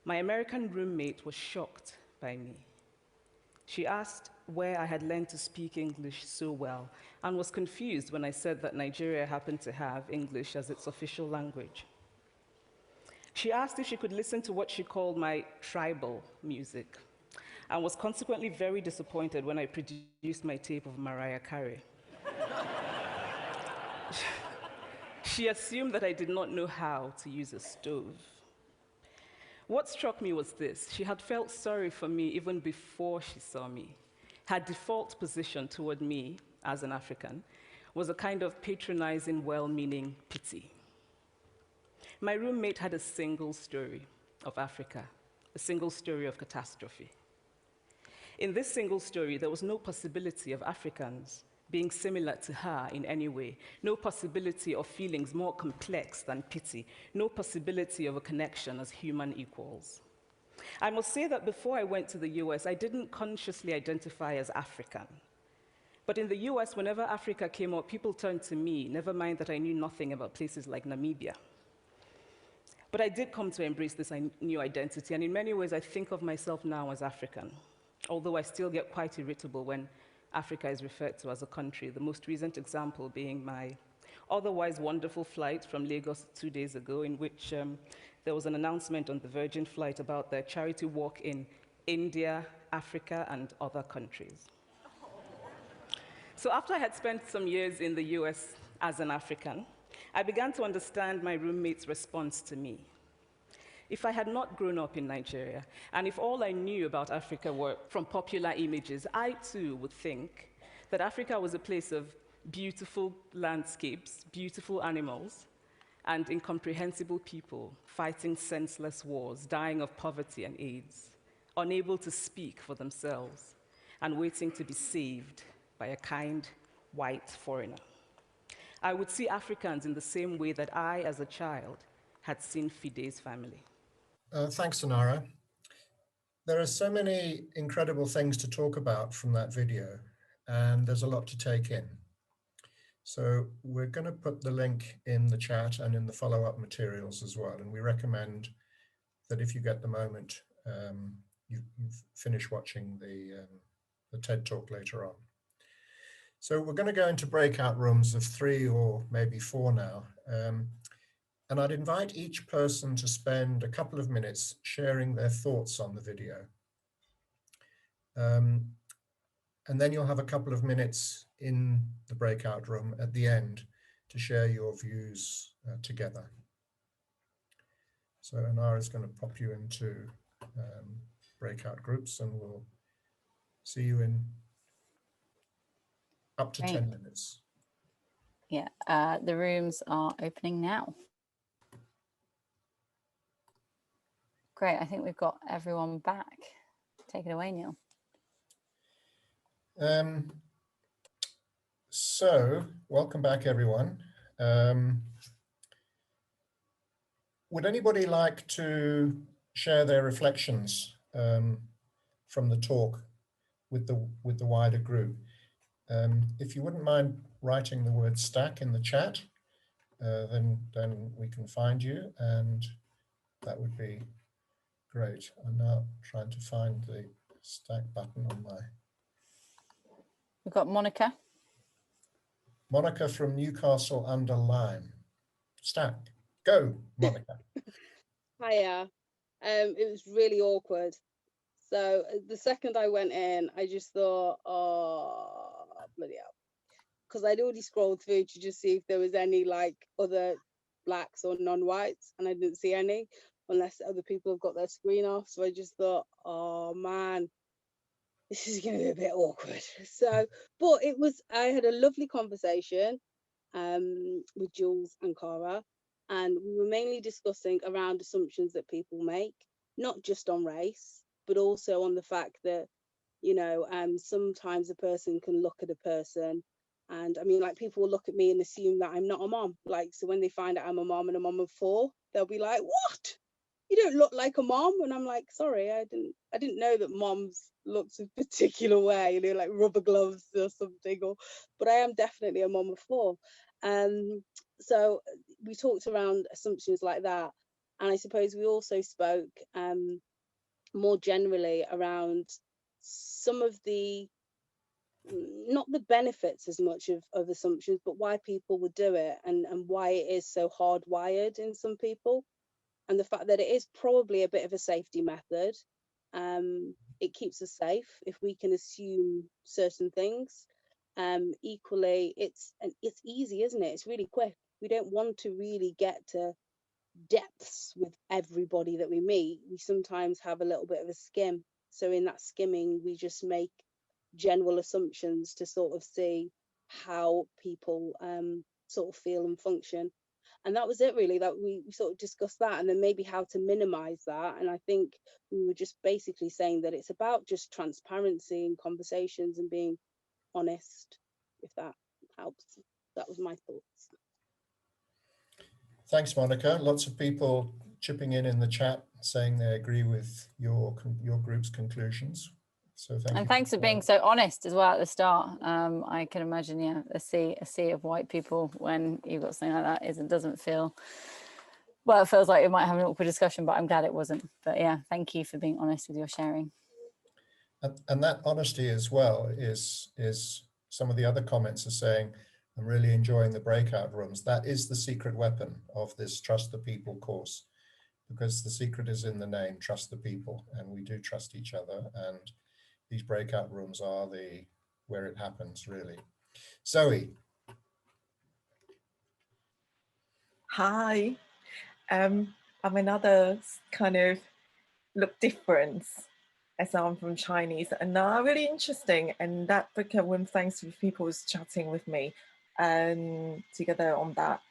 Speaker 10: My American roommate was shocked by me. She asked where I had learned to speak English so well and was confused when I said that Nigeria happened to have English as its official language. She asked if she could listen to what she called my tribal music and was consequently very disappointed when I produced my tape of Mariah Carey. She assumed that I did not know how to use a stove. What struck me was this: she had felt sorry for me even before she saw me. Her default position toward me, as an African, was a kind of patronizing, well-meaning pity. My roommate had a single story of Africa, a single story of catastrophe. In this single story, there was no possibility of Africans being similar to her in any way, no possibility of feelings more complex than pity, no possibility of a connection as human equals. I must say that before I went to the US, I didn't consciously identify as African. But in the US, whenever Africa came up, people turned to me, never mind that I knew nothing about places like Namibia. But I did come to embrace this new identity, and in many ways, I think of myself now as African, although I still get quite irritable when Africa is referred to as a country, the most recent example being my otherwise wonderful flight from Lagos 2 days ago, in which there was an announcement on the Virgin flight about their charity walk in India, Africa, and other countries. So after I had spent some years in the US as an African, I began to understand my roommate's response to me. If I had not grown up in Nigeria, and if all I knew about Africa were from popular images, I too would think that Africa was a place of beautiful landscapes, beautiful animals, and incomprehensible people fighting senseless wars, dying of poverty and AIDS, unable to speak for themselves, and waiting to be saved by a kind white foreigner. I would see Africans in the same way that I, as a child, had seen Fide's family.
Speaker 2: Thanks, Anara. There are so many incredible things to talk about from that video, and there's a lot to take in. So we're going to put the link in the chat and in the follow-up materials as well. And we recommend that if you get the moment, you finish watching the TED Talk later on. So we're going to go into breakout rooms of 3 or maybe 4 now. And I'd invite each person to spend a couple of minutes sharing their thoughts on the video. And then you'll have a couple of minutes in the breakout room at the end to share your views together. So Anara is going to pop you into breakout groups, and we'll see you in up to 10 minutes.
Speaker 1: Yeah, the rooms are opening now. Great, I think we've got everyone back. Take it away, Neil.
Speaker 2: So, welcome back, everyone. Would anybody like to share their reflections from the talk with the wider group? If you wouldn't mind writing the word stack in the chat, then we can find you, and that would be Great. I'm now trying to find the stack button on my...
Speaker 1: We've got Monica.
Speaker 2: Monica from Newcastle under Lyme. Stack. Go, Monica.
Speaker 11: Hiya. It was really awkward. So the second I went in, I just thought, oh, bloody hell. Because I'd already scrolled through to just see if there was any like other blacks or non-whites, and I didn't see any unless other people have got their screen off. So I just thought, oh man, this is going to be a bit awkward. So, but it was, I had a lovely conversation with Jules and Cara, and we were mainly discussing around assumptions that people make, not just on race, but also on the fact that, you know, sometimes a person can look at a person, and I mean, like, people will look at me and assume that I'm not a mom. Like, so when they find out I'm a mom and a mom of 4, they'll be like, what? You don't look like a mom. And I'm like, sorry, I didn't know that moms looked a particular way, you know, like rubber gloves or something, but I am definitely a mom of 4. So we talked around assumptions like that. And I suppose we also spoke more generally around some of the, not the benefits as much of assumptions, but why people would do it, and why it is so hardwired in some people, and the fact that it is probably a bit of a safety method. It keeps us safe if we can assume certain things. Equally, it's easy, isn't it? It's really quick. We don't want to really get to depths with everybody that we meet. We sometimes have a little bit of a skim. So in that skimming, we just make general assumptions to sort of see how people sort of feel and function. And that was it, really, that we sort of discussed that, and then maybe how to minimize that. And I think we were just basically saying that it's about just transparency in conversations and being honest, if that helps. That was my thoughts.
Speaker 2: Thanks, Monica. Lots of people chipping in the chat saying they agree with your group's conclusions. So thank you.
Speaker 1: And thanks for being so honest as well at the start. I can imagine, yeah, a sea of white people when you've got something like that doesn't feel, well, it feels like we might have an awkward discussion, but I'm glad it wasn't. But yeah, thank you for being honest with your sharing.
Speaker 2: And that honesty as well is some of the other comments are saying, I'm really enjoying the breakout rooms. That is the secret weapon of this Trust the People course, because the secret is in the name, trust the people, and we do trust each other. And these breakout rooms are where it happens, really. Zoe.
Speaker 12: Hi. I'm another kind of look difference, as I'm from Chinese, and really interesting. And that breakout room, thanks to people who's chatting with me together on that.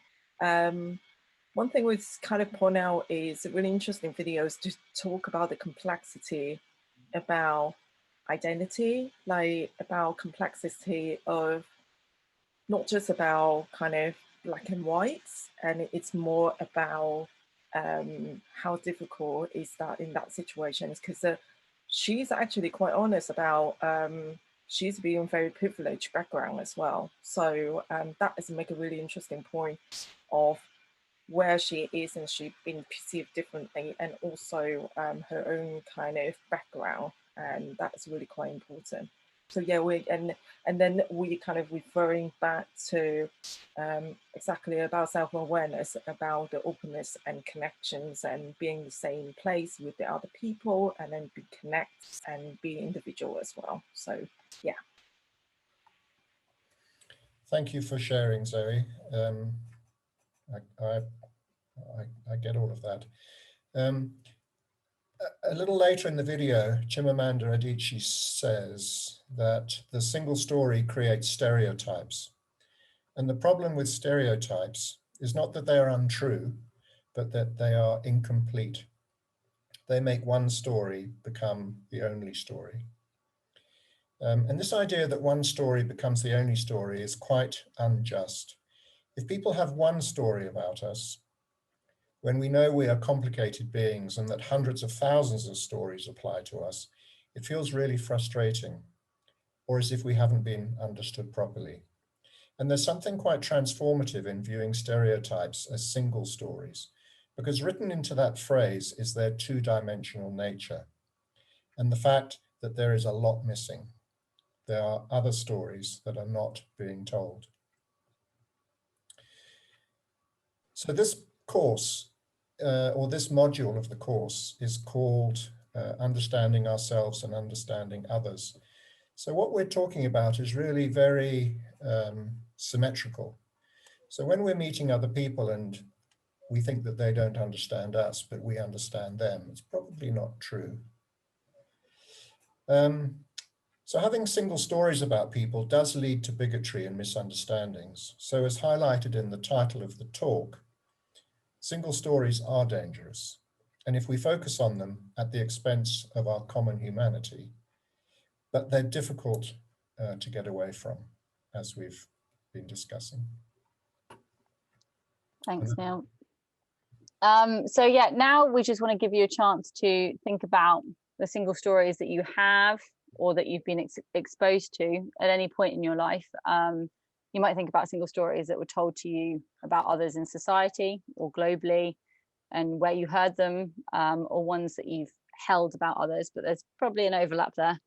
Speaker 12: One thing we kind of point out is really interesting videos to talk about the complexity about identity, like about complexity of not just about kind of black and whites, and it's more about how difficult is that in that situation, because she's actually quite honest about she's being very privileged background as well. So that is make a really interesting point of where she is and she's been perceived differently, and also her own kind of background, and that is really quite important. So yeah, and then we kind of referring back to exactly about self-awareness, about the openness and connections, and being in the same place with the other people, and then be connect and be individual as well. So yeah.
Speaker 2: Thank you for sharing, Zoe. I get all of that. A little later in the video, Chimamanda Adichie says that the single story creates stereotypes. And the problem with stereotypes is not that they are untrue, but that they are incomplete. They make one story become the only story. And this idea that one story becomes the only story is quite unjust. If people have one story about us, when we know we are complicated beings and that hundreds of thousands of stories apply to us, it feels really frustrating, or as if we haven't been understood properly. And there's something quite transformative in viewing stereotypes as single stories, because written into that phrase is their two-dimensional nature and the fact that there is a lot missing. There are other stories that are not being told. So this course, or this module of the course, is called Understanding Ourselves and Understanding Others. So what we're talking about is really very symmetrical. So when we're meeting other people and we think that they don't understand us, but we understand them, it's probably not true. So having single stories about people does lead to bigotry and misunderstandings. So as highlighted in the title of the talk, single stories are dangerous. And if we focus on them at the expense of our common humanity, but they're difficult to get away from, as we've been discussing.
Speaker 1: Thanks, Neil. So yeah, now we just want to give you a chance to think about the single stories that you have or that you've been exposed to at any point in your life. You might think about single stories that were told to you about others in society or globally and where you heard them, or ones that you've held about others, but there's probably an overlap there.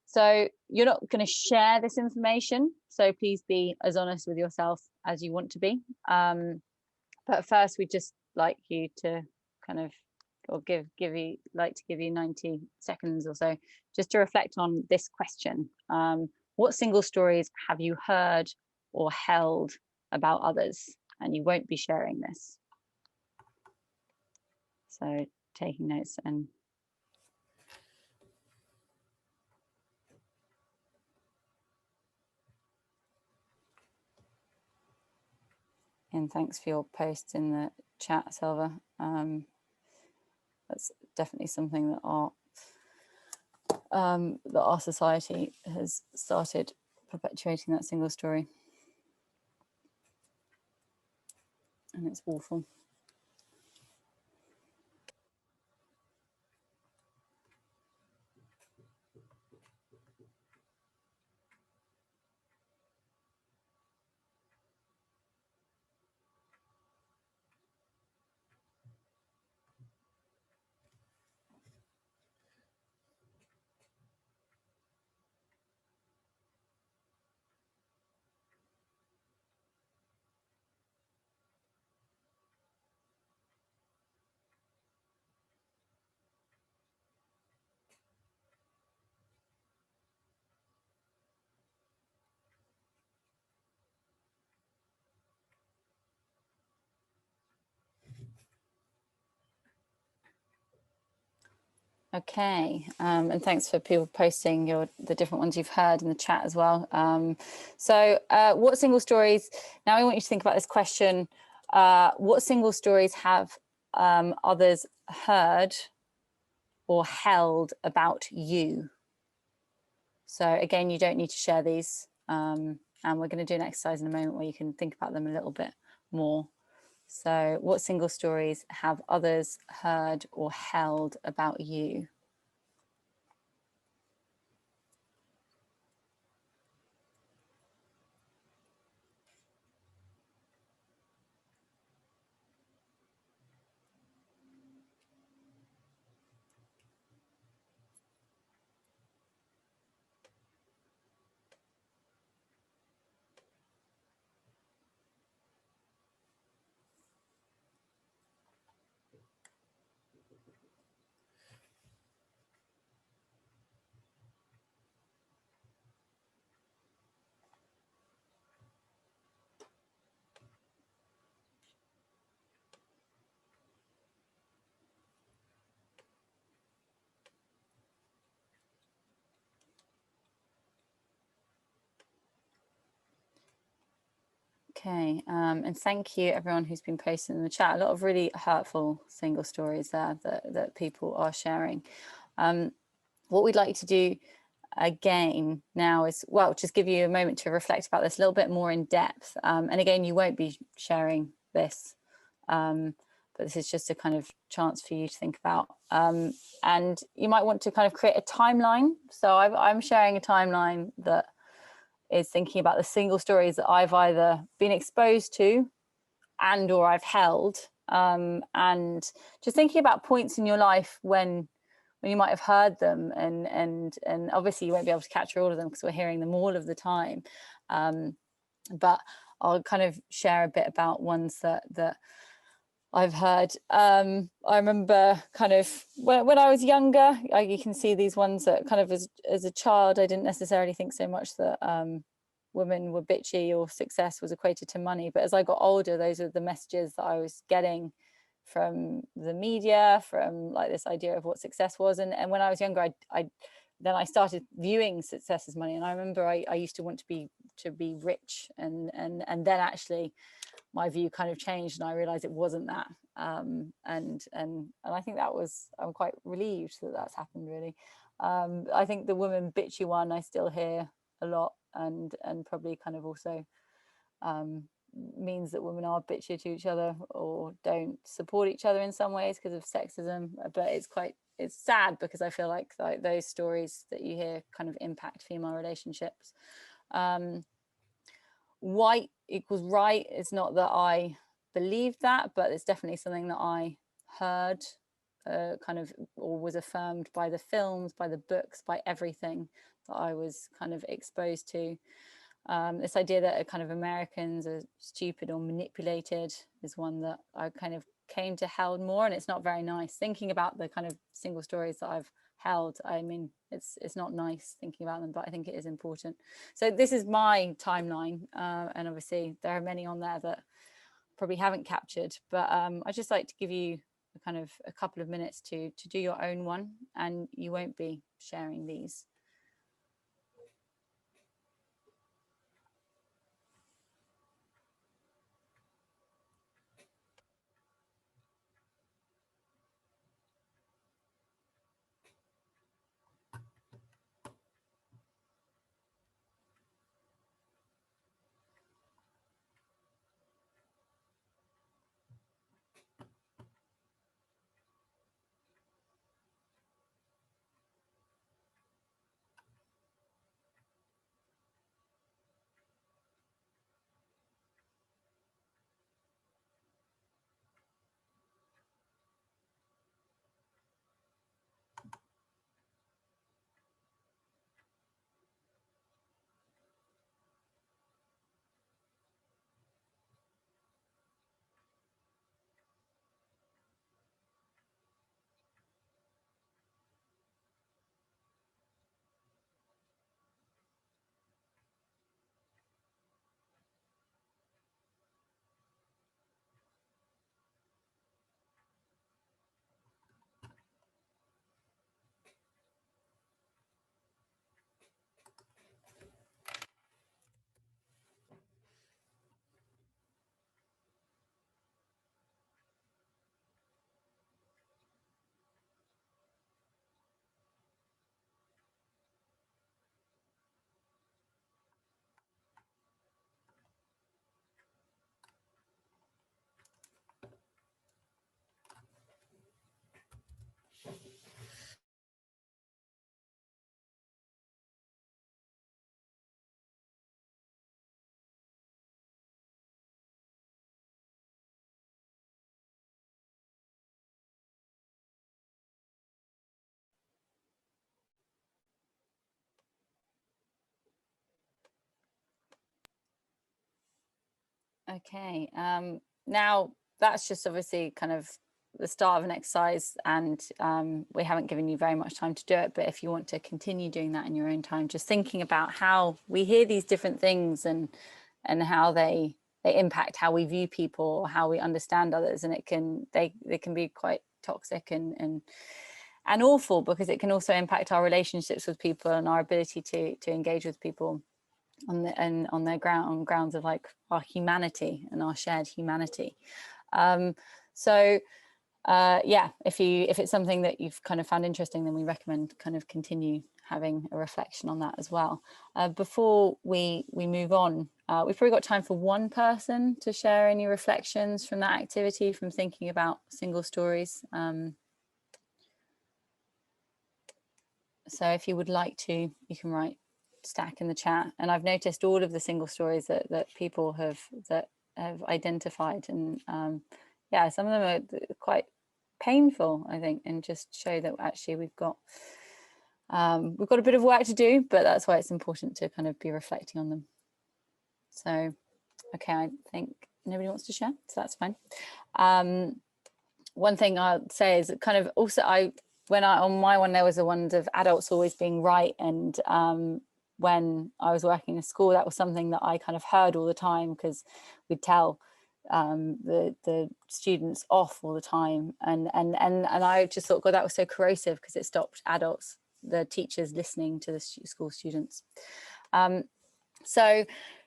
Speaker 1: So you're not going to share this information, so please be as honest with yourself as you want to be. But first, we'd just like you to kind of, or give you 90 seconds or so, just to reflect on this question. What single stories have you heard or held about others? And you won't be sharing this. So taking notes and thanks for your post in the chat, Silva. That's definitely something that our society has started perpetuating, that single story, and it's awful. Okay, and thanks for people posting the different ones you've heard in the chat as well. So what single stories, now I want you to think about this question, what single stories have others heard or held about you? So again, you don't need to share these, and we're going to do an exercise in a moment where you can think about them a little bit more. So what single stories have others heard or held about you? Okay, and thank you everyone who's been posting in the chat. A lot of really hurtful single stories there that people are sharing. What we'd like to do again now is, well, just give you a moment to reflect about this a little bit more in depth. And again, you won't be sharing this, but this is just a kind of chance for you to think about. And you might want to kind of create a timeline. So I'm sharing a timeline that is thinking about the single stories that I've either been exposed to and or I've held and just thinking about points in your life when you might have heard them, and obviously you won't be able to capture all of them because we're hearing them all of the time, but I'll kind of share a bit about ones that I've heard. I remember kind of when I was younger, you can see these ones that kind of as a child, I didn't necessarily think so much that women were bitchy or success was equated to money. But as I got older, those are the messages that I was getting from the media, from like this idea of what success was. And when I was younger, then I started viewing success as money. And I remember I used to want to be rich, and then actually my view kind of changed, and I realized it wasn't that. And I think I'm quite relieved that that's happened, really. I think the woman bitchy one I still hear a lot, and probably kind of also means that women are bitchy to each other or don't support each other in some ways because of sexism. But it's sad because I feel like those stories that you hear kind of impact female relationships. White equals right. It's not that I believe that, but it's definitely something that I heard kind of, or was affirmed by the films, by the books, by everything that I was kind of exposed to. This idea that kind of Americans are stupid or manipulated is one that I kind of came to held more, and it's not very nice thinking about the kind of single stories that I've held. I mean, it's not nice thinking about them, but I think it is important. So this is my timeline, and obviously there are many on there that probably haven't captured, but I'd just like to give you kind of a couple of minutes to do your own one, and you won't be sharing these. Okay, now that's just obviously kind of the start of an exercise, and we haven't given you very much time to do it, but if you want to continue doing that in your own time, just thinking about how we hear these different things and how they impact how we view people, how we understand others, and they can be quite toxic and awful, because it can also impact our relationships with people and our ability to engage with people on their grounds of like our humanity and our shared humanity. So yeah, if it's something that you've kind of found interesting, then we recommend kind of continue having a reflection on that as well. Before we move on, we've probably got time for one person to share any reflections from that activity, from thinking about single stories. So if you would like to, you can write stack in the chat. And I've noticed all of the single stories that people have identified, and yeah, some of them are quite painful, I think, and just show that actually we've got a bit of work to do, but that's why it's important to kind of be reflecting on them. So, okay, I think nobody wants to share, so that's fine. One thing I'll say is kind of also on my one, there was a one of adults always being right, and when I was working in school, that was something that I kind of heard all the time, because we'd tell the students off all the time, and I just thought, God, that was so corrosive, because it stopped adults, the teachers, listening to the school students. So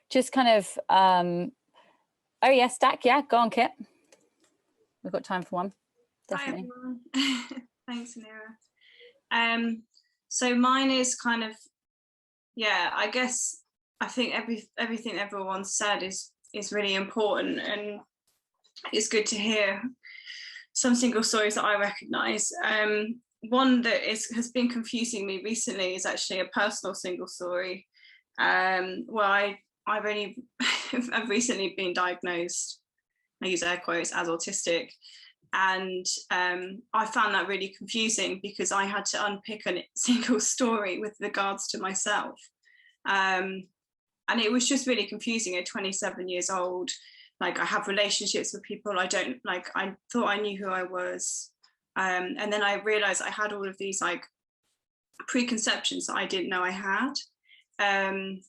Speaker 1: just kind of oh yeah, stack, yeah, go on, Kit, we've got time for one. Definitely.
Speaker 13: Hi everyone. Thanks, Anira. So mine is kind of, yeah, I guess I think everything everyone said is really important, and it's good to hear some single stories that I recognise. One that has been confusing me recently is actually a personal single story, where I've recently been diagnosed, I use air quotes, as autistic. And I found that really confusing, because I had to unpick a single story with regards to myself. And it was just really confusing at 27 years old. Like, I have relationships with people I don't like. I thought I knew who I was. And then I realized I had all of these like preconceptions that I didn't know I had. And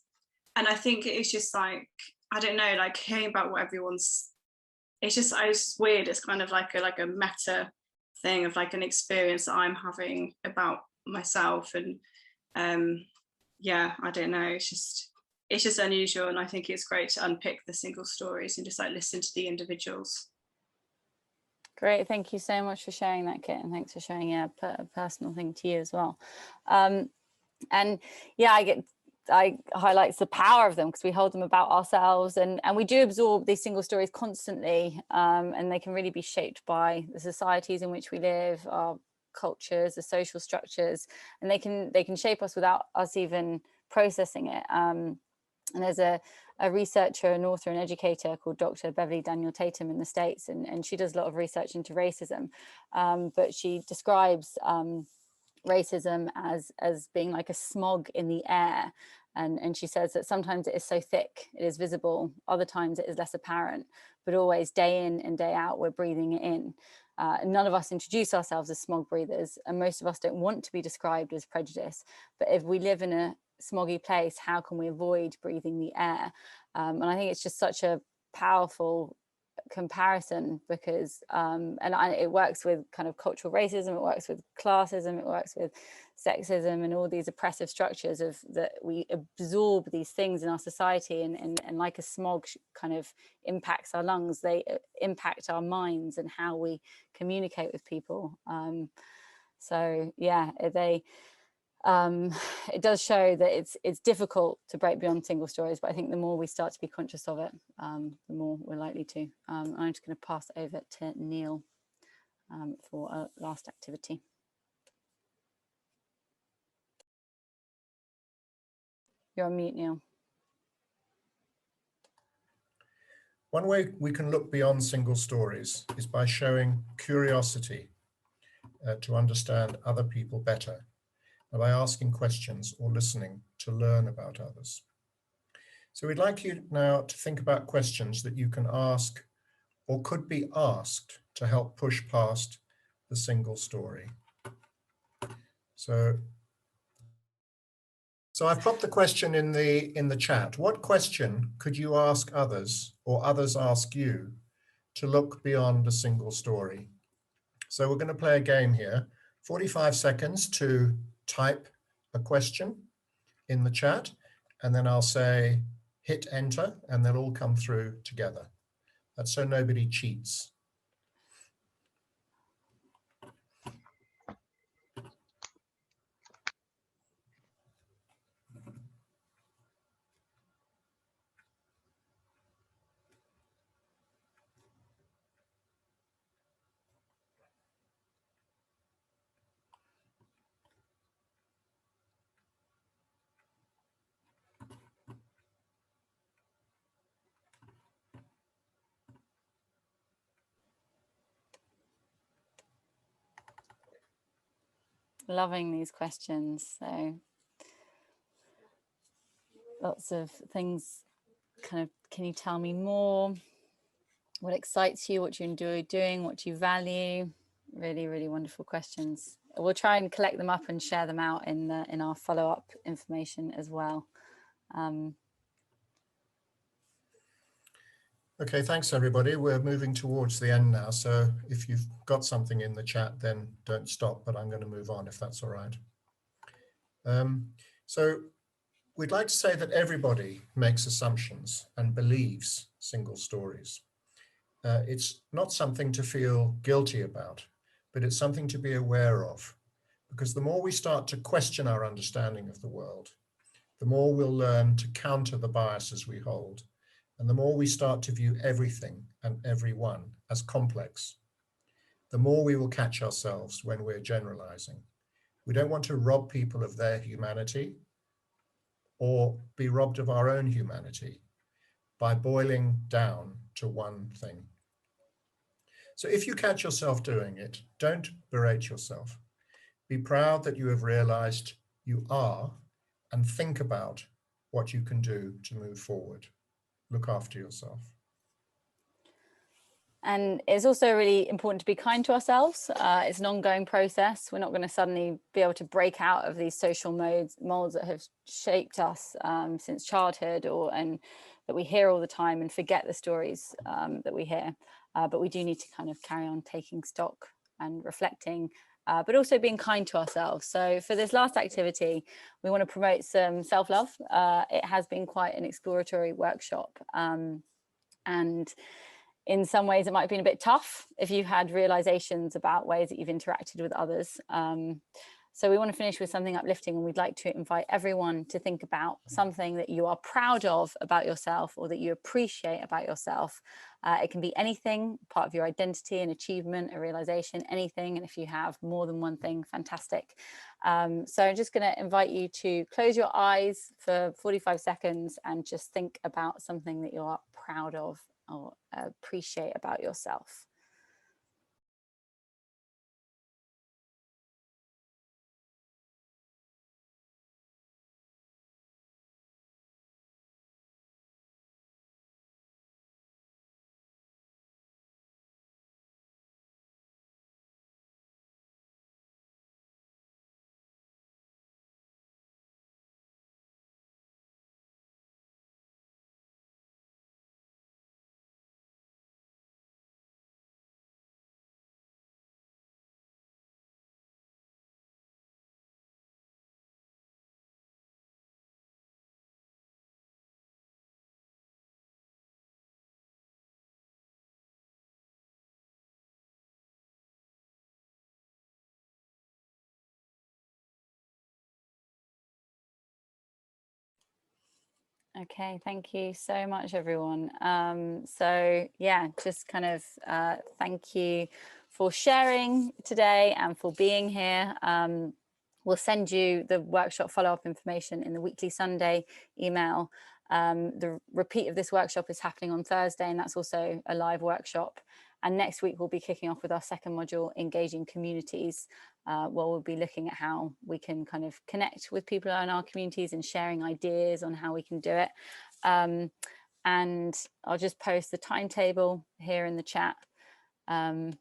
Speaker 13: I think it's just like, I don't know, like hearing about what everyone's, it's just weird. It's kind of like a meta thing of like an experience that I'm having about myself. And yeah, I don't know, it's just unusual. And I think it's great to unpick the single stories and just like listen to the individuals.
Speaker 1: Great, thank you so much for sharing that, Kit, and thanks for sharing a personal thing to you as well. And yeah, I highlights the power of them, because we hold them about ourselves, and we do absorb these single stories constantly, and they can really be shaped by the societies in which we live, our cultures, the social structures, and they can shape us without us even processing it. And there's a researcher, an author, an educator called Dr. Beverly Daniel Tatum in the States, and she does a lot of research into racism, but she describes racism as being like a smog in the air, and she says that sometimes it is so thick it is visible, other times it is less apparent, but always day in and day out we're breathing it in. And none of us introduce ourselves as smog breathers, and most of us don't want to be described as prejudice, but if we live in a smoggy place, how can we avoid breathing the air? And I think it's just such a powerful comparison, because it works with kind of cultural racism, it works with classism, it works with sexism, and all these oppressive structures of that we absorb these things in our society, and like a smog kind of impacts our lungs, they impact our minds and how we communicate with people. So yeah, it does show that it's difficult to break beyond single stories, but I think the more we start to be conscious of it, the more we're likely to. I'm just going to pass over to Neil for a last activity. You're on mute, Neil.
Speaker 2: One way we can look beyond single stories is by showing curiosity to understand other people better, and by asking questions or listening to learn about others. So we'd like you now to think about questions that you can ask or could be asked to help push past the single story. So I've popped the question in the chat. What question could you ask others, or others ask you, to look beyond a single story? So we're going to play a game here. 45 seconds to type a question in the chat, and then I'll say hit enter, and they'll all come through together. That's so nobody cheats.
Speaker 1: Loving these questions. So lots of things, kind of, can you tell me more? What excites you? What you enjoy doing? What you value? Really, really wonderful questions. We'll try and collect them up and share them out in our follow-up information as well.
Speaker 2: Okay, thanks everybody. We're moving towards the end now. So if you've got something in the chat, then don't stop, but I'm going to move on if that's all right. So we'd like to say that everybody makes assumptions and believes single stories. It's not something to feel guilty about, but it's something to be aware of, because the more we start to question our understanding of the world, the more we'll learn to counter the biases we hold, and the more we start to view everything and everyone as complex, the more we will catch ourselves when we're generalizing. We don't want to rob people of their humanity or be robbed of our own humanity by boiling down to one thing. So if you catch yourself doing it, don't berate yourself. Be proud that you have realized you are, and think about what you can do to move forward. Look after yourself.
Speaker 1: And it's also really important to be kind to ourselves. It's an ongoing process. We're not going to suddenly be able to break out of these social molds that have shaped us since childhood, and that we hear all the time, and forget the stories that we hear. But we do need to kind of carry on taking stock and reflecting, but also being kind to ourselves. So for this last activity, we want to promote some self-love. It has been quite an exploratory workshop. And in some ways, it might have been a bit tough if you've had realizations about ways that you've interacted with others. So we want to finish with something uplifting, and we'd like to invite everyone to think about something that you are proud of about yourself, or that you appreciate about yourself. It can be anything, part of your identity, an achievement, a realization, anything. And if you have more than one thing, fantastic. So I'm just going to invite you to close your eyes for 45 seconds and just think about something that you are proud of or appreciate about yourself. Okay, thank you so much, everyone. So yeah, just kind of thank you for sharing today and for being here. We'll send you the workshop follow-up information in the weekly Sunday email. The repeat of this workshop is happening on Thursday, and that's also a live workshop. And next week, we'll be kicking off with our second module, Engaging Communities, where we'll be looking at how we can kind of connect with people in our communities and sharing ideas on how we can do it. And I'll just post the timetable here in the chat. And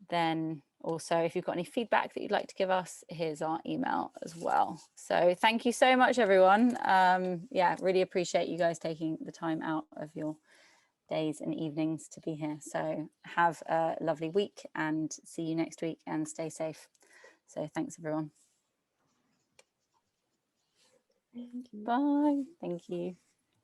Speaker 1: then also, if you've got any feedback that you'd like to give us, here's our email as well. So thank you so much, everyone. Yeah, really appreciate you guys taking the time out of your days and evenings to be here. So have a lovely week and see you next week, and stay safe. So thanks, everyone.
Speaker 8: Thank you.
Speaker 1: Bye. Thank you.